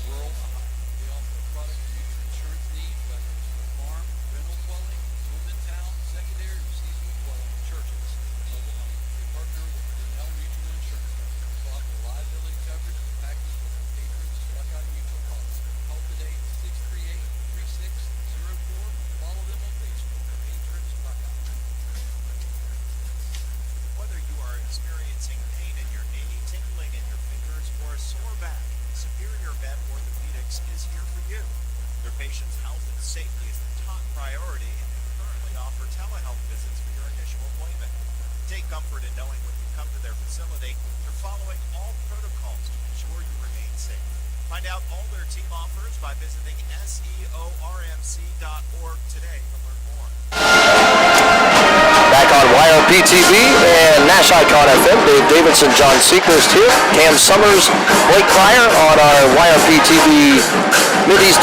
rural Ohio. They offer a product to meet your insurance needs, whether it's for farm, rental dwelling, home in town, secondary or seasonal dwelling, churches, or mobile homes. They partner with Grinnell Mutual Insurance Company to offer liability coverage and package for their patrons, Buckeye Mutual policy. Call today at 638-3604. Follow them on Facebook at Patrons Buckeye. Whether you are experiencing pain in your knee, tingling in your fingers, or a sore back, Superior Med Orthopedics is here for you. Their patients' health and safety is the top priority, and they currently offer telehealth visits for your initial appointment. Take comfort in knowing when you come to their facility, they're following all protocols to ensure you remain safe. Find out all their team offers by visiting seormc.org today to learn more. Back on YRPtv and NASH Icon FM, Dave Davidson, John Secrest here, Cam Summers, Blake Pryor on our YRPtv Middies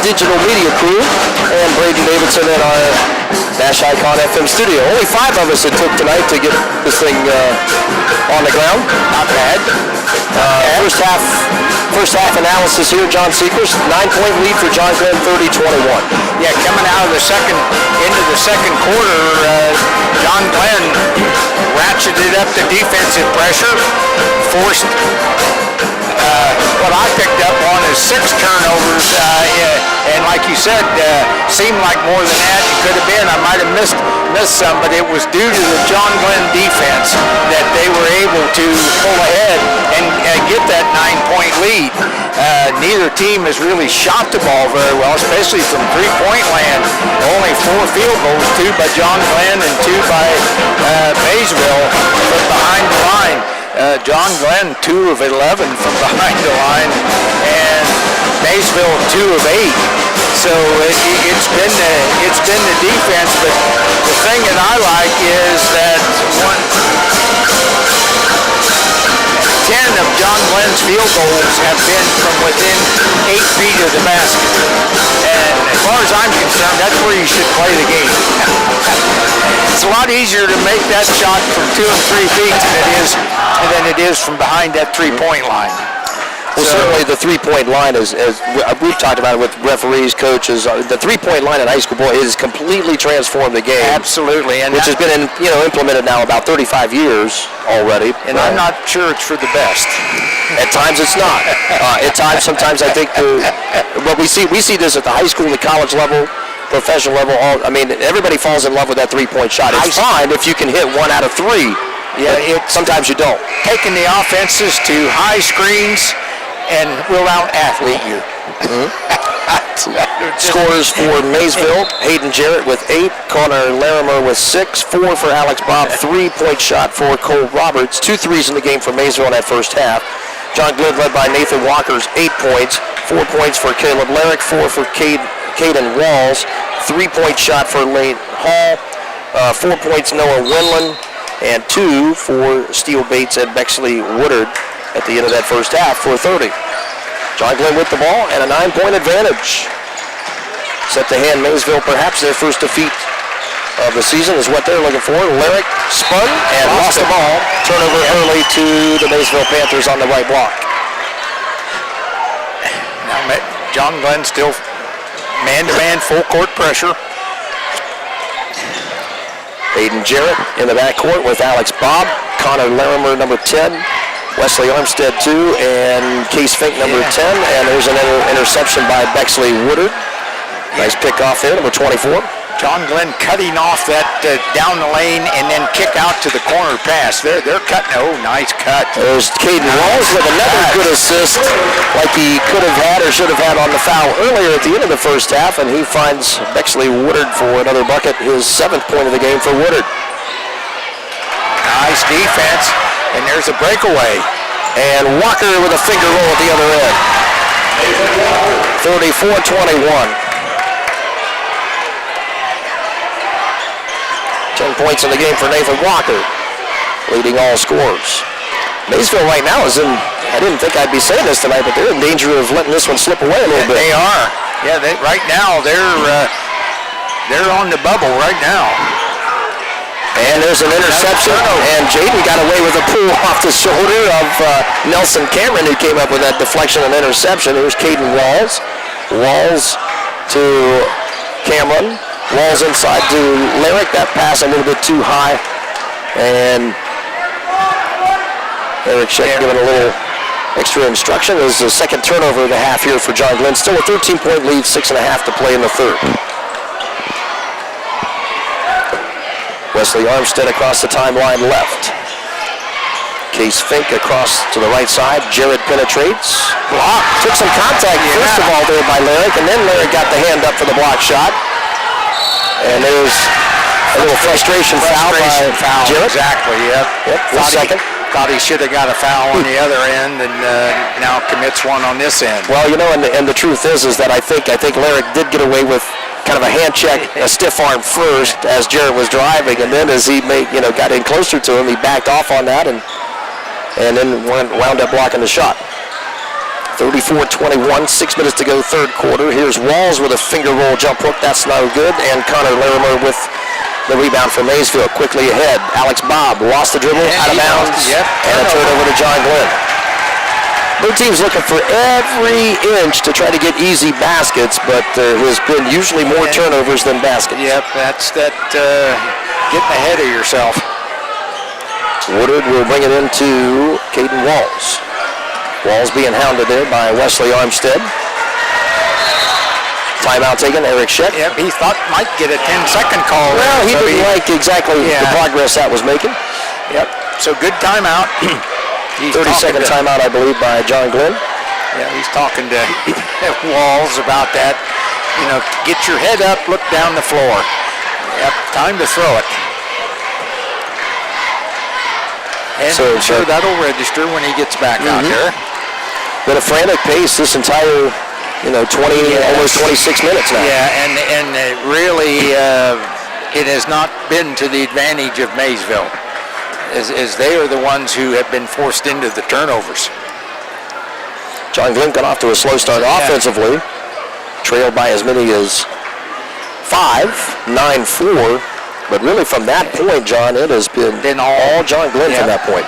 Digital Media crew, and Braden Davidson at our NASH Icon FM studio. Only 5 of us it took tonight to get this thing on the ground. Not bad. First half analysis here, John Secrest, 9-point lead for John Glenn, 30-21. Yeah, coming out of into the second quarter, John Glenn ratcheted up the defensive pressure, forced what I picked up on is 6 turnovers, and like you said, seemed like more than that it could have been. I might have missed some, but it was due to the John Glenn defense that they were able to pull ahead and get that 9-point lead. Neither team has really shot the ball very well, especially from three-point land. Only 4 field goals, 2 by John Glenn and 2 by Maysville from behind the line. John Glenn 2 of 11 from behind the line, and Maysville 2 of 8. So it's been the defense, but the thing that I like is that 10 of John Glenn's field goals have been from within 8 feet of the basket. And as far as I'm concerned, that's where you should play the game. It's a lot easier to make that shot from 2 and 3 feet than it is from behind that 3-point line. Well, certainly the 3-point line is, as we've talked about it with referees, coaches, the 3-point line in high school ball has completely transformed the game. Absolutely, and which has been implemented now about 35 years already. And I'm not sure it's for the best. At times it's not. At times, sometimes I think but we see this at the high school, the college level, professional level. Everybody falls in love with that 3-point shot. It's fine if you can hit 1 out of 3. Yeah, sometimes you don't. Taking the offenses to high screens and we'll out-athlete you. Scores for Maysville, Hayden Jarrett with 8, Connor Larimer with 6, 4 for Alex Bob, 3-point shot for Cole Roberts, 2 threes in the game for Maysville in that first half. John Glenn led by Nathan Walker's 8 points, 4 points for Caleb Larrick, 4 for Caden Walls, 3-point shot for Lane Hall, 4 points Noah Winland, and 2 for Steele Bates and Bexley Woodard at the end of that first half for 30. John Glenn with the ball and a 9-point advantage. Set to hand Maysville perhaps their first defeat of the season is what they're looking for. Larrick spun and lost the ball. Turnover early to the Maysville Panthers on the right block. Now John Glenn still man-to-man full court pressure. Hayden Jarrett in the backcourt with Alex Bob, Connor Larimer, number 10, Wesley Armstead, 2, and Case Fink, number 10. And there's an interception by Bexley Woodard. Nice pick off there, number 24. John Glenn cutting off that down the lane and then kick out to the corner pass. They're cutting. Oh, nice cut. There's Caden Walls with another good assist like he could have had or should have had on the foul earlier at the end of the first half, and he finds Bexley Woodard for another bucket, his 7th point of the game for Woodard. Nice defense, and there's a breakaway. And Walker with a finger roll at the other end. 34-21. 10 points in the game for Nathan Walker, leading all scorers. Maysville right now is in, I didn't think I'd be saying this tonight, but they're in danger of letting this one slip away a little bit. They are. Yeah, right now they're on the bubble right now. And there's an interception, and Jaden got away with a pull off the shoulder of Nelson Cameron, who came up with that deflection and interception. Here's Caden Walls. Walls to Cameron. Walls inside to Lyric. That pass a little bit too high. And Eric Scheck giving a little extra instruction. There's the second turnover of the half here for John Glenn. Still a 13-point lead, 6.5 to play in the third. Wesley Armstead across the timeline left. Case Fink across to the right side. Jared penetrates. Block. Took some contact first of all there by Lyric, and then Lyric got the hand up for the block shot. And there's a little frustration foul by Jared. Exactly, yep. Thought he should have got a foul on the other end, and now commits one on this end. Well, you know, and the truth is that I think Lyric did get away with kind of a hand check, a stiff arm first as Jared was driving, and then as he got in closer to him, he backed off on that and then wound up blocking the shot. 34-21, 6 minutes to go, third quarter. Here's Walls with a finger roll jump hook. That's no good. And Connor Larimer with the rebound for Maysville. Quickly ahead. Alex Bob lost the dribble, out of bounds, and a turnover to John Glenn. Both teams looking for every inch to try to get easy baskets, but there has been usually more turnovers than baskets. Yep, that's that getting ahead of yourself. Woodard will bring it into Caden Walls. Walls being hounded there by Wesley Armstead. Timeout taken, Eric Scheck. Yep, he thought might get a 10-second call. Well, he didn't like exactly the progress that was making. Yep, so good timeout. 30-second timeout, I believe, by John Glenn. Yeah, he's talking to Walls about that. You know, get your head up, look down the floor. Yep, time to throw it. And I'm sure that'll register when he gets back out there. Been a frantic pace this entire, 20, almost 26 minutes now. Yeah, and really, it has not been to the advantage of Maysville, as they are the ones who have been forced into the turnovers. John Glenn got off to a slow start offensively, trailed by as many as 9-4. But really from that point, John, it has been all John Glenn from that point.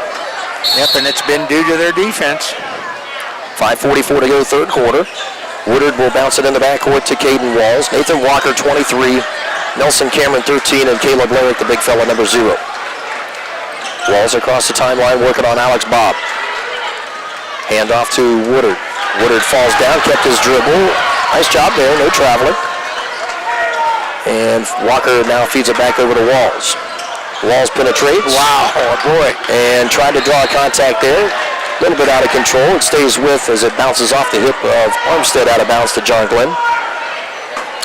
Yep, and it's been due to their defense. 5:44 to go, third quarter. Woodard will bounce it in the backcourt to Caden Walls. Nathan Walker, 23. Nelson Cameron, 13. And Caleb Lyric, the big fella, number 0. Walls across the timeline working on Alex Bob. Hand off to Woodard. Woodard falls down, kept his dribble. Nice job there, no traveling. And Walker now feeds it back over to Walls. Walls penetrates. Wow, boy. And tried to draw a contact there. A little bit out of control. It stays with as it bounces off the hip of Armstead out of bounds to John Glenn.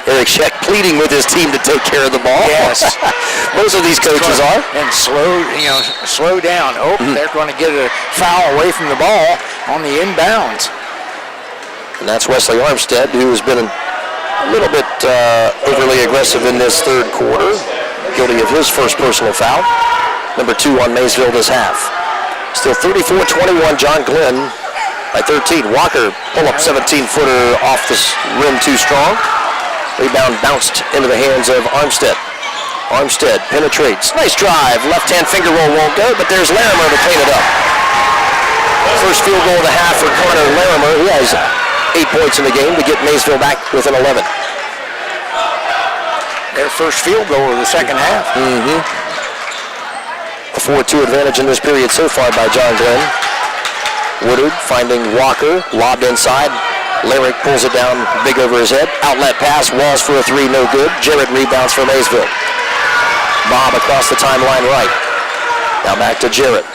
Eric Scheck pleading with his team to take care of the ball. Yes. Most of these coaches are. And slow down. Oh, they're going to get a foul away from the ball on the inbounds. And that's Wesley Armstead, who has been a little bit overly aggressive in this third quarter, guilty of his first personal foul. Number 2 on Maysville this half. Still 34-21, John Glenn by 13. Walker pull-up 17-footer off the rim too strong. Rebound bounced into the hands of Armstead. Armstead penetrates. Nice drive. Left-hand finger roll won't go, but there's Larimer to clean it up. First field goal of the half for Connor Larimer. He has 8 points in the game to get Maysville back within 11. Their first field goal of the second half. A 4-2 advantage in this period so far by John Glenn. Woodard finding Walker, lobbed inside. Lyric pulls it down big over his head. Outlet pass, Walls for a 3, no good. Jarrett rebounds for Maysville. Bob across the timeline right. Now back to Jarrett.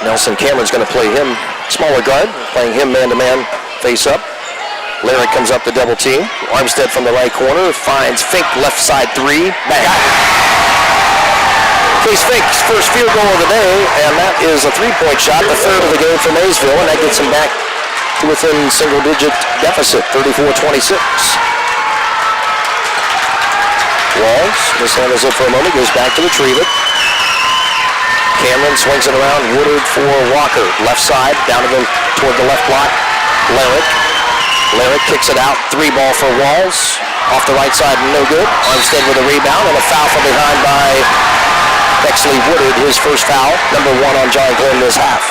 Nelson Cameron's going to play him smaller guard, playing him man-to-man face up. Lyric comes up the double team. Armstead from the right corner finds Fink left side 3. Back. Case Fink's first field goal of the day, and that is a 3-point shot, the third of the game for Maysville, and that gets him back to within single-digit deficit, 34-26. Walls mishandles it for a moment, goes back to retrieve it. Cameron swings it around. Woodard for Walker. Left side, down to toward the left block. Lyric kicks it out. 3 ball for Walls. Off the right side, no good. Armstead with a rebound and a foul from behind by Bexley Woodard, his first foul, number 1 on John Glenn this half.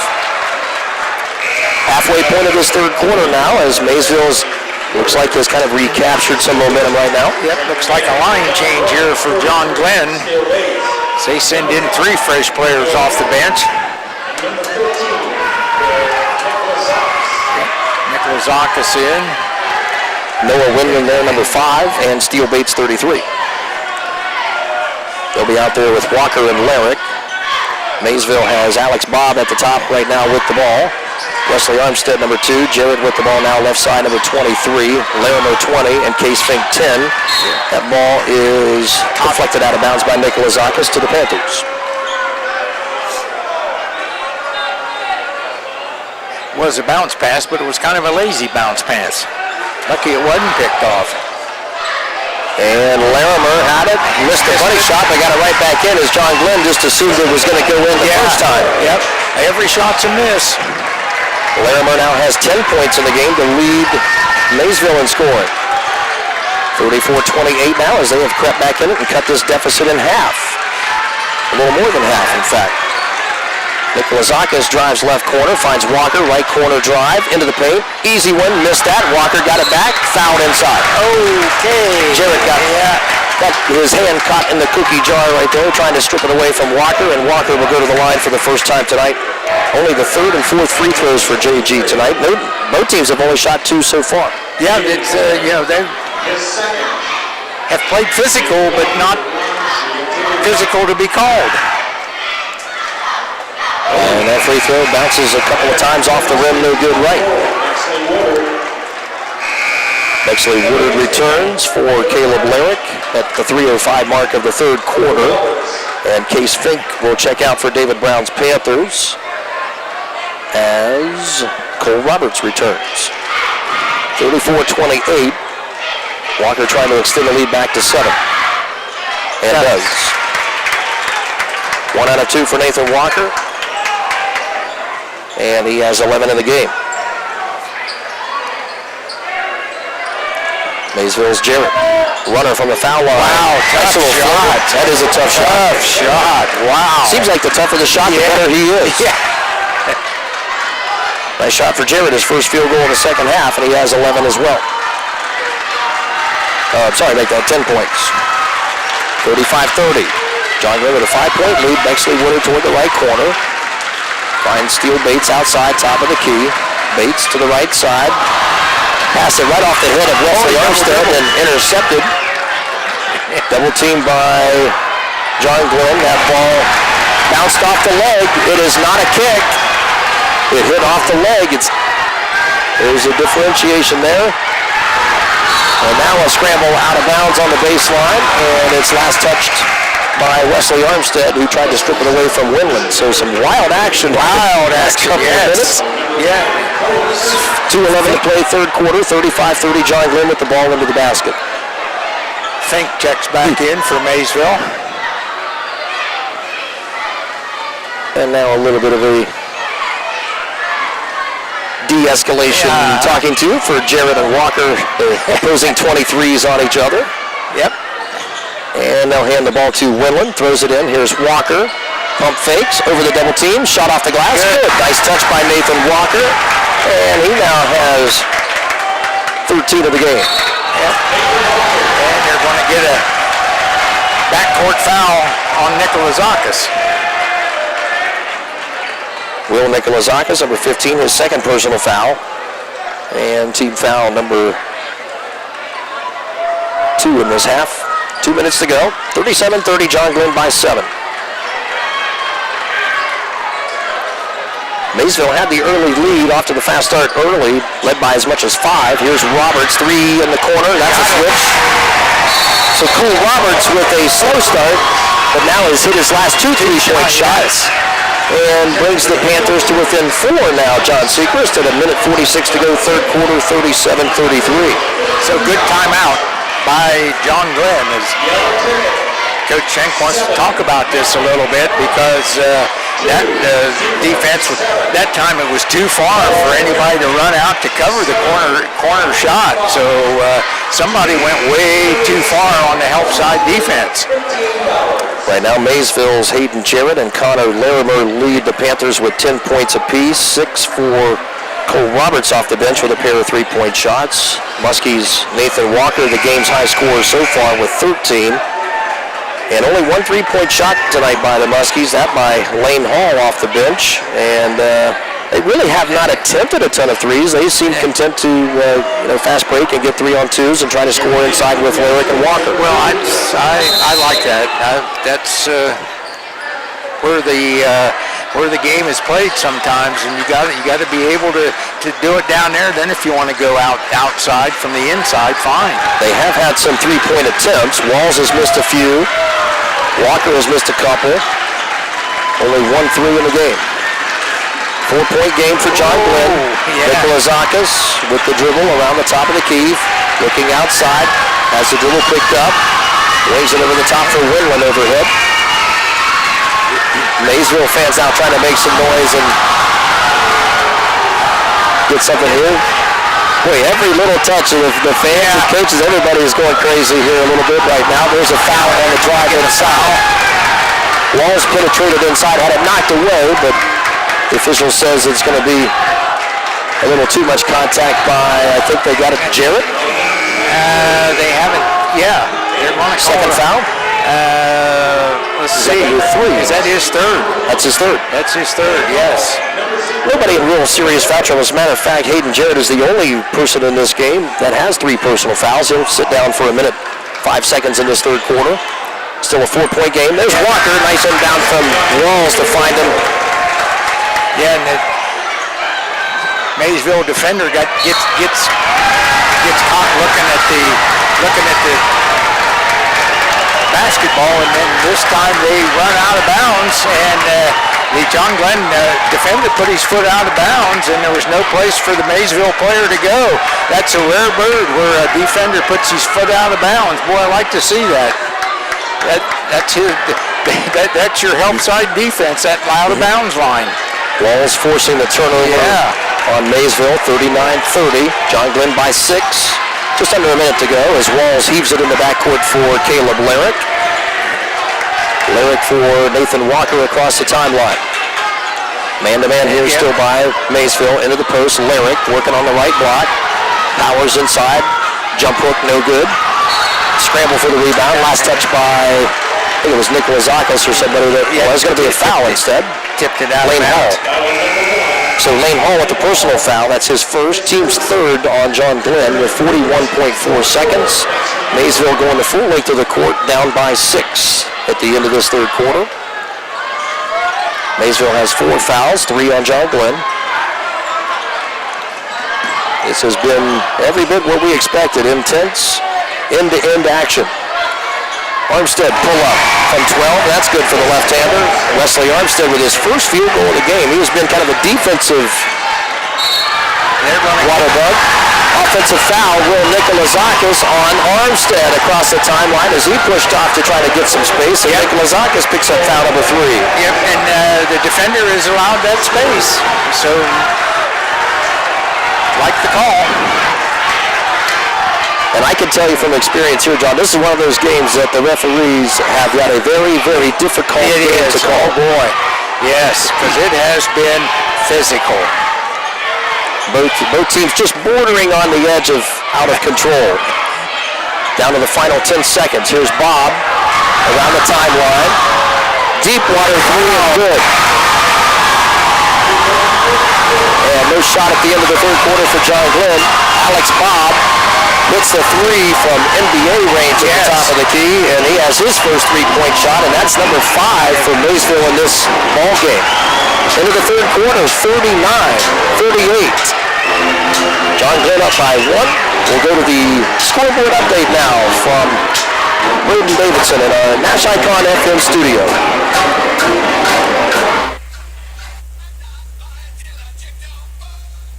Halfway point of this third quarter now as Maysville's looks like has kind of recaptured some momentum right now. Yep, looks like a line change here for John Glenn. They send in 3 fresh players off the bench. Nikolazakis in. Noah Windman there, number 5, and Steele Bates, 33. They'll be out there with Walker and Larrick. Maysville has Alex Bobb at the top right now with the ball. Wesley Armstead, number 2. Jared with the ball now left side, number 23. Larimer, 20, and Case Fink, 10. That ball is deflected out of bounds by Nikolazakis to the Panthers. Was a bounce pass, but it was kind of a lazy bounce pass. Lucky it wasn't picked off. And Larimer had it, missed the bunny shot, but got it right back in as John Glenn just assumed it was going to go in the first time. Yep, every shot's a miss. Larimer now has 10 points in the game to lead Maysville in scoring. 34-28 now as they have crept back in it and cut this deficit in half. A little more than half, in fact. Nikolazakis drives left corner, finds Walker, right corner drive, into the paint. Easy one, missed that. Walker got it back, fouled inside. Okay. Jared got his hand caught in the cookie jar right there, trying to strip it away from Walker, and Walker will go to the line for the first time tonight. Only the 3rd and 4th free throws for JG tonight. Both teams have only shot 2 so far. Yeah, it's, they have played physical, but not physical to be called. And that free throw bounces a couple of times off the rim, no good right. Bexley Woodard returns for Caleb Larrick at the 3:05 mark of the third quarter. And Case Fink will check out for David Brown's Panthers as Cole Roberts returns. 34-28. Walker trying to extend the lead back to 7. And does. 1 out of 2 for Nathan Walker. And he has 11 in the game. Maysville's Jarrett. Runner from the foul line. Wow, tough shot. That is a tough shot. Tough shot, wow. Seems like the tougher the shot, the better he is. Yeah. Nice shot for Jarrett, his first field goal in the second half, and he has 11 as well. Make that 10 points. 35-30. John Glenn with a 5-point lead. Bexley Woodard toward the right corner. Finds Steele Bates outside, top of the key. Bates to the right side. Pass it right off the head of Wesley Armstead and intercepted. Double teamed by John Glenn. That ball bounced off the leg. It is not a kick. It hit off the leg. There's a differentiation there. And now a scramble out of bounds on the baseline, and it's last touched by Wesley Armstead, who tried to strip it away from Winland. So some wild action. Yes. Yeah. 2:11 to play, third quarter, 35-30. John Glenn with the ball into the basket. Fink checks back in for Maysville. And now a little bit of a de-escalation talking to for Jarrett and Walker. They're opposing 23s on each other. Yep. And they'll hand the ball to Winland. Throws it in. Here's Walker. Pump fakes over the double team. Shot off the glass. Good. Nice touch by Nathan Walker. And he now has 13 of the game. Yep. And they're going to get a backcourt foul on Nikolazakis. Will Nikolazakis, number 15, his second personal foul. And team foul number 2 in this half. 2 minutes to go. 37-30, John Glenn by 7. Maysville had the early lead off to the fast start early, led by as much as 5. Here's Roberts, 3 in the corner. That's a switch. So Cole Roberts with a slow start, but now has hit his last 2 3-point shots. And brings the Panthers to within 4 now. John Secrest at 1:46 to go, third quarter, 37-33. So good timeout by John Glenn as Coach Schenk wants to talk about this a little bit because that defense, that time it was too far for anybody to run out to cover the corner shot. So somebody went way too far on the help side defense. Right now, Maysville's Hayden Jarrett and Connor Larimer lead the Panthers with 10 points apiece. 6 for Cole Roberts off the bench with a pair of 3-point shots. Muskie's Nathan Walker, the game's high scorer so far with 13. And only one 3-point shot tonight by the Muskies, that by Lane Hall off the bench. And they really have not attempted a ton of threes. They seem content to fast break and get 3-on-2s and try to score inside with Lyric and Walker. Well, I like that. That's where the game is played sometimes, and you got to be able to do it down there. Then if you want to go outside from the inside, fine. They have had some 3-point attempts. Walls has missed a few. Walker has missed a couple. Only 1 3 in the game. 4-point game for John Glenn. Yeah. Nikolazakis with the dribble around the top of the key. Looking outside. Has the dribble picked up. Wings it over the top for Winland overhead. Maysville fans out trying to make some noise and get something here. Boy, every little touch of the fans and coaches, everybody is going crazy here a little bit right now. There's a foul on the drive inside. Walls penetrated inside, had it knocked away, but the official says it's going to be a little too much contact by, I think they got it to Jarrett. They haven't, they're going to call Second foul. Let's see. Is that his third? That's his third. That's his third, yes. Nobody in real serious foul trouble. As a matter of fact, Hayden Jarrett is the only person in this game that has 3 personal fouls. He'll sit down for a minute, 5 seconds in this third quarter. Still a 4-point game. There's Walker. Nice inbound from Walls to find him. Yeah, and the Maysville defender gets caught looking at the basketball, and then this time they run out of bounds, and the John Glenn defender put his foot out of bounds, and there was no place for the Maysville player to go. That's a rare bird where a defender puts his foot out of bounds. Boy, I like to see that. That's your help side defense, that out of bounds line. Walls forcing the turnover on Maysville, 39-30. John Glenn by 6. Just under a minute to go as Walls heaves it in the backcourt for Caleb Lyric. Lyric for Nathan Walker across the timeline. Man-to-man here still by Maysville. Into the post, Lyric working on the right block. Powers inside. Jump hook, no good. Scramble for the rebound. Last touch by, I think it was Nikolazakis or somebody that was going to be a foul instead. Tipped it out. Lane Hall. So Lane Hall with the personal foul. That's his first. Team's third on John Glenn with 41.4 seconds. Maysville going the full length of the court, down by 6 at the end of this third quarter. Maysville has 4 fouls, 3 on John Glenn. This has been every bit what we expected. Intense, end-to-end action. Armstead pull up from 12. That's good for the left-hander. Wesley Armstead with his first field goal of the game. He has been kind of a defensive water bug. Offensive foul, Will Nikolazakis on Armstead across the timeline as he pushed off to try to get some space. And Nikolazakis picks up foul number 3. Yep, and the defender is allowed that space. So, like the call. And I can tell you from experience here, John, this is one of those games that the referees have got a very, very difficult game to call. Oh boy. Yes, because it has been physical. Both teams just bordering on the edge of out of control. Down to the final 10 seconds. Here's Bob around the timeline. Deep water 3 and good. And no shot at the end of the third quarter for John Glenn. Alex Bob hits the 3 from NBA range at the top of the key, and he has his first 3-point shot, and that's number 5 for Maysville in this ball game. Into the third quarter, 39-38. John Glenn up by 1. We'll go to the scoreboard update now from Braden Davidson in our NASH Icon FM studio.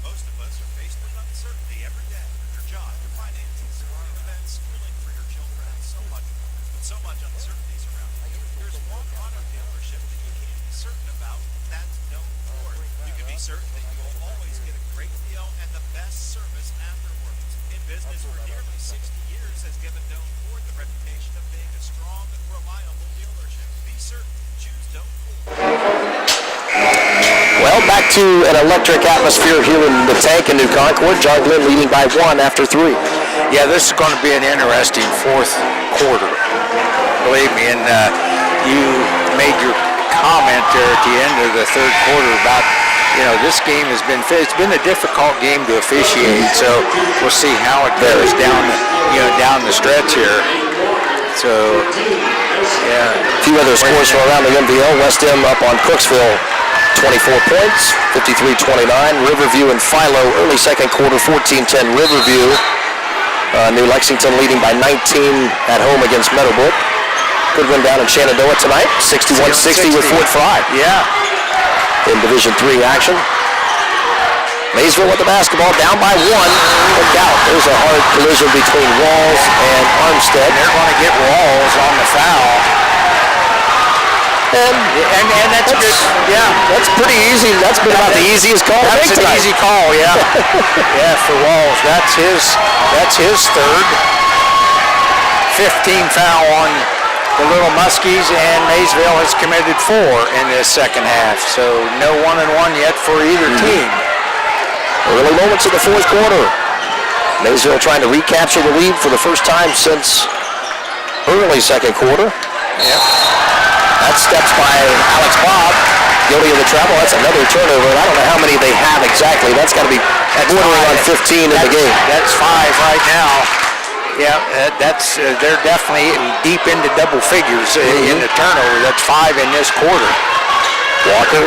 Most of us are faced with uncertainty every day. Your job, your finances, your events, schooling for your children, and so much more. With so much uncertainties around, there's one auto dealership that you can be certain about. That's Doan Ford. You can be certain that you will always get a great deal and the best service afterwards. In business for nearly 60 years has given Doan Ford the reputation of being a strong, reliable dealership. Be certain to choose Doan Ford. Well, back to an electric atmosphere here in the tank in New Concord. John Glenn leading by 1 after 3. Yeah, this is going to be an interesting fourth quarter. Believe me, and you made your comment there at the end of the third quarter about, this game has been, it's been a difficult game to officiate, so we'll see how it goes down the stretch here. So, yeah. A few other scores from around the MVL. West M up on Cooksville, 24 points, 53-29. Riverview and Philo, early second quarter, 14-10 Riverview. New Lexington leading by 19 at home against Meadowbrook. Good win down in Shenandoah tonight, 61-60 with Fort Fry. Yeah. In Division III action. Maysville with the basketball, down by 1. Look out, there's a hard collision between Walls and Armstead. They're going to get Walls on the foul. And that's good. Yeah, that's pretty easy. That's been about the easiest call. That's an easy call, yeah. Yeah, for Walls. That's his third. 15 foul on the Little Muskies, and Maysville has committed 4 in this second half. So no 1-and-1 yet for either team. Early moments of the fourth quarter. Maysville trying to recapture the lead for the first time since early second quarter. Yep. That steps by Alex Bob, guilty of the travel. That's another turnover, and I don't know how many they have exactly. That's got to be bordering on 15 in the game. That's 5 right now. Yeah, they're definitely deep into double figures in the turnover. That's 5 in this quarter. Walker,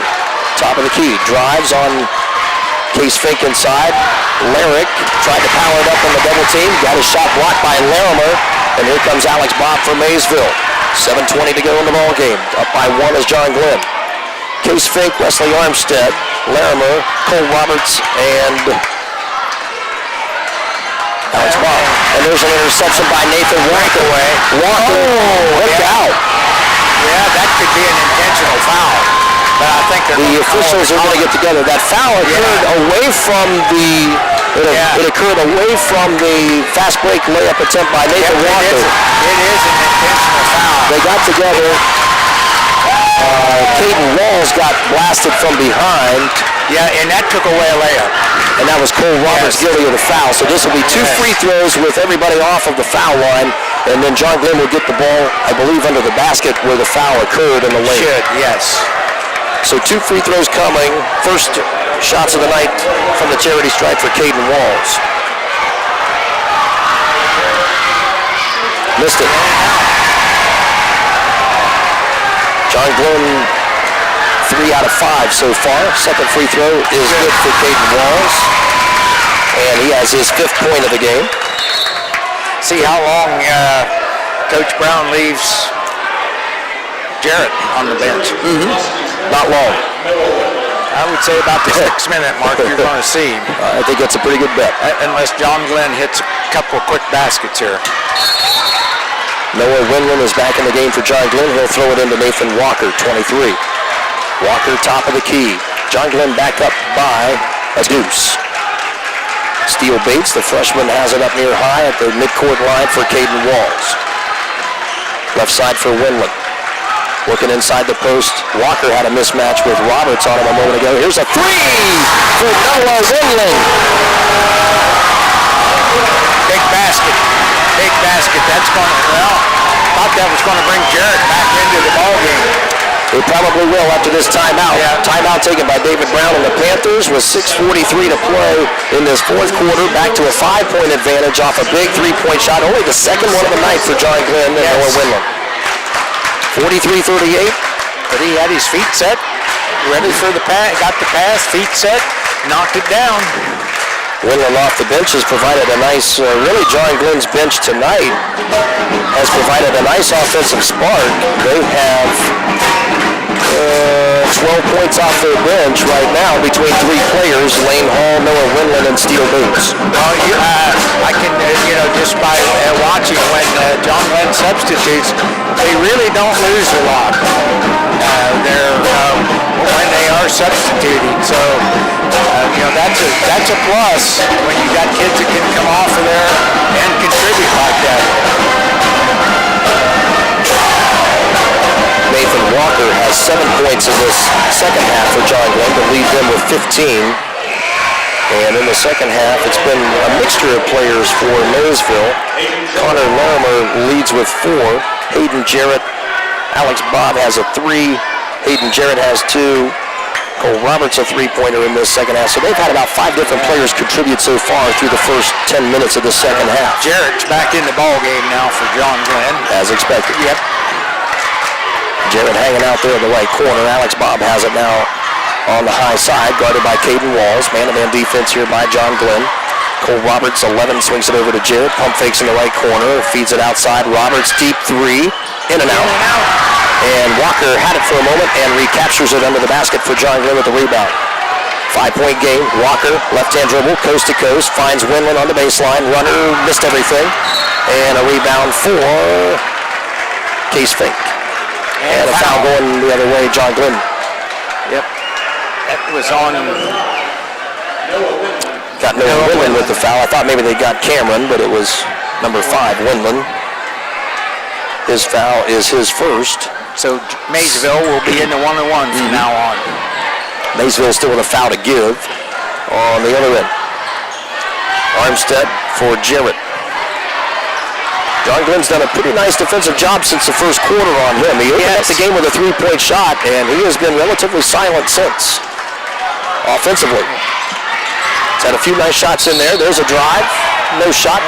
top of the key, drives on Case Fink inside. Larrick tried to power it up on the double team. Got his shot blocked by Larimer, and here comes Alex Bob from Maysville. 7:20 to go in the ball game. Up by 1 is John Glenn. Case Fink, Wesley Armstead, Larimer, Cole Roberts, and Alex Bob. And there's an interception by Nathan Walker. Walker, look out. Yeah, that could be an intentional foul. But I think the officials are going to get together. That foul occurred away from it occurred away from the fast break layup attempt by Nathan Walker. It is an intentional foul. They got together. Caden Walls got blasted from behind. Yeah, and that took away a layup. And that was Cole Roberts guilty of the foul. So this will be 2 free throws with everybody off of the foul line. And then John Glenn will get the ball, I believe, under the basket where the foul occurred in the lane. Should, yes. So 2 free throws coming. First shots of the night from the charity stripe for Caden Walls. Missed it. John Glenn, 3 out of 5 so far. Second free throw is good for Caden Walls. And he has his 5th point of the game. See how long Coach Brown leaves Jarrett on the bench. Not long. I would say about the 6-minute mark you're going to see him. I think that's a pretty good bet. Unless John Glenn hits a couple of quick baskets here. Noah Winland is back in the game for John Glenn. He'll throw it into Nathan Walker, 23. Walker, top of the key. John Glenn back up by a deuce. Steele Bates, the freshman, has it up near high at the midcourt line for Caden Walls. Left side for Winland. Looking inside the post. Walker had a mismatch with Roberts on him a moment ago. Here's a 3 for Noah Winland. Big basket. Big basket. That's going to, thought that was going to bring Jarrett back into the ballgame. It probably will after this timeout. Yeah. Timeout taken by David Brown and the Panthers with 6:43 to play in this fourth quarter. Back to a 5-point advantage off a big 3-point shot. Only the second one of the night for John Glenn and Noah Winland. 43-38. But he had his feet set, ready for the pass, got the pass, feet set, knocked it down. Winland off the bench has provided a nice, really John Glenn's bench tonight has provided a nice offensive spark. They have 12 points off their bench right now between 3 players, Lane Hall, Noah Winland, and Steele Bates. Well, I can, just by watching when John Glenn substitutes, they really don't lose a lot. When they are substituting, so that's a plus when you got kids that can come off of there and contribute like that. Nathan Walker has 7 points in this second half for John Glenn to lead them with 15. And in the second half, it's been a mixture of players for Maysville. Connor Larimer leads with 4. Hayden Jarrett, Alex Bob has a 3. Hayden Jarrett has 2. Cole Roberts a 3-pointer in this second half. So they've had about 5 different players contribute so far through the first 10 minutes of the second half. Jarrett's back in the ball game now for John Glenn. As expected. Yep. Jarrett hanging out there in the right corner. Alex Bob has it now on the high side, guarded by Caden Walls. Man-to-man defense here by John Glenn. Cole Roberts, 11, swings it over to Jarrett. Pump fakes in the right corner, feeds it outside. Roberts, deep 3, in and out. And Walker had it for a moment and recaptures it under the basket for John Glenn with the rebound. 5-point game. Walker, left-hand dribble, coast to coast, finds Winland on the baseline. Runner missed everything. And a rebound for Case Fink. And a foul going the other way, John Glenn. Yep. That was on. Got Noah Winland with the foul. I thought maybe they got Cameron, but it was number 5, Winland. His foul is his first. So Maysville will be in the 1-on-1 from now on. Maysville still with a foul to give on the other end. Armstead for Jarrett. John Glenn's done a pretty nice defensive job since the first quarter on him. He opened up the game with a 3-point shot, and he has been relatively silent since. Offensively. He's had a few nice shots in there. There's a drive. No shot.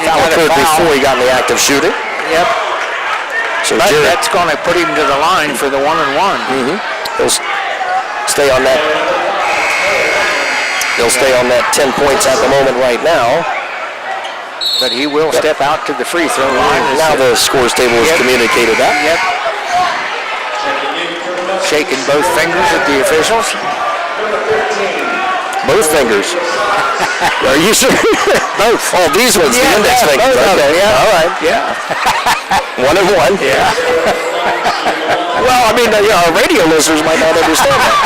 Foul occurred before he got in the act of shooting. Yep. So but that's going to put him to the line for the 1-on-1. He'll stay on that. He'll stay on that 10 points at the moment right now. But he will step out to the free throw line. Now the scores table has communicated that. Yep. Shaking both fingers at the officials. Both fingers. Are you sure? Both. Oh, these ones, the index fingers. Okay, yeah. All right. Yeah. 1-and-1. Yeah. Well, I mean, our radio listeners might not understand that.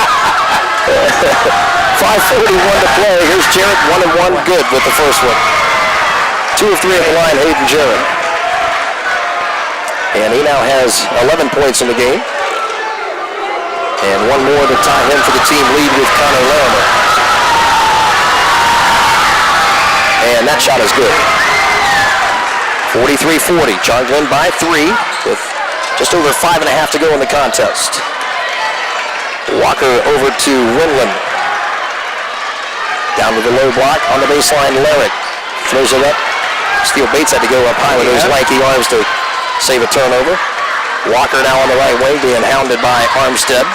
5:41 to play. Here's Jarrett, 1-and-1, good with the first one. 2 of 3 at the line, Hayden Jarrett. And he now has 11 points in the game. And one more to tie him for the team lead with Connor Larimer. And that shot is good. 43-40. John Glenn by 3 with just over 5.5 to go in the contest. Walker over to Winland. Down to the low block on the baseline, Larrick throws it up. Steele Bates had to go up high with those lanky arms to save a turnover. Walker now on the right wing being hounded by Armstead.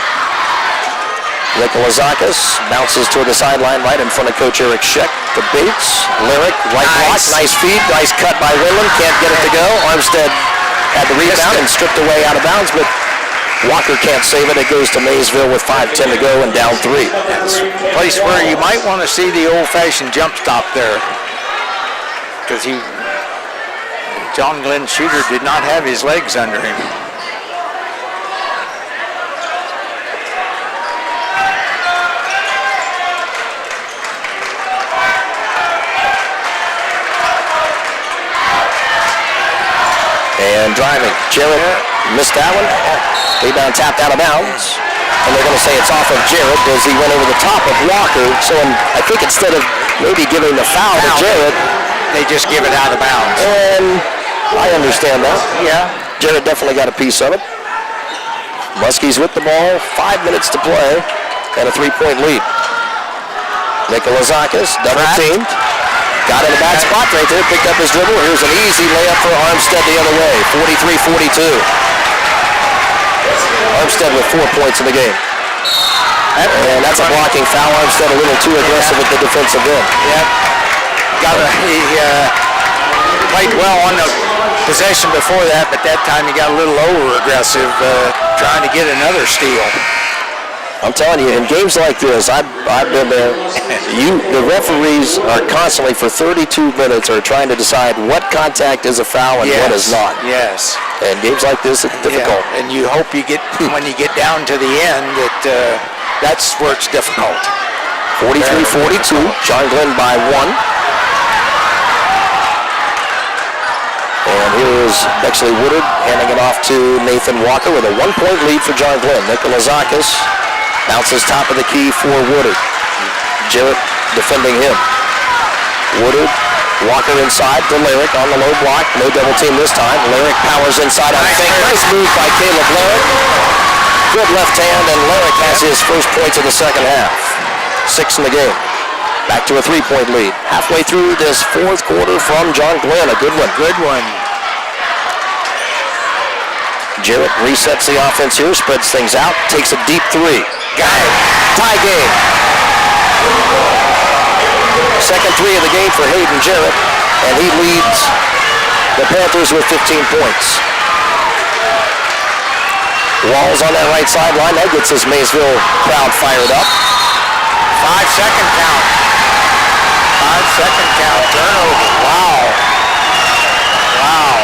Nikolazakis bounces toward the sideline right in front of Coach Eric Scheck to Bates. Lyric, right block, nice feed, nice cut by Winland, can't get it to go. Armstead had the rebound and stripped away out of bounds, but Walker can't save it. It goes to Maysville with 5:10 to go and down 3. It's a place where you might want to see the old-fashioned jump stop there. Because John Glenn's shooter did not have his legs under him. And driving. Jarrett missed that one. Rebound tapped out of bounds. And they're going to say it's off of Jarrett as he went over the top of Walker. So I think instead of maybe giving the foul to Jarrett, they just give it out of bounds. And I understand that. Yeah. Jarrett definitely got a piece of it. Muskies with the ball. 5 minutes to play. And a 3-point lead. Nikolazakis, double teamed. Got in a bad spot right there, picked up his dribble. Here's an easy layup for Armstead the other way, 43-42. Armstead with 4 points in the game. And that's a blocking foul. Armstead a little too aggressive at the defensive end. Yep. He played well on the possession before that, but that time he got a little over aggressive trying to get another steal. I'm telling you, in games like this, I've been there. The referees are constantly for 32 minutes are trying to decide what contact is a foul and what is not. Yes. And games like this, it's difficult. Yeah. And you hope you get when you get down to the end that that's where it's difficult. 43-42, John Glenn by 1. And here's Bexley Woodard handing it off to Nathan Walker with a 1-point lead for John Glenn. Nikolazakis bounces top of the key for Woodard. Jarrett defending him. Woodard, Walker inside to Lyric on the low block. No double team this time. Lyric powers inside on fake. Nice move by Caleb Lyric. Good left hand, and Lyric has his first points of the second half. 6 in the game. Back to a 3-point lead. Halfway through this fourth quarter from John Glenn. A good one. Good one. Jarrett resets the offense here, spreads things out, takes a deep 3. Got it. Tie game. Second 3 of the game for Hayden Jarrett, and he leads the Panthers with 15 points. Walls on that right sideline. That gets his Maysville crowd fired up. 5-second count. 5-second count. Turnover. Wow. Wow.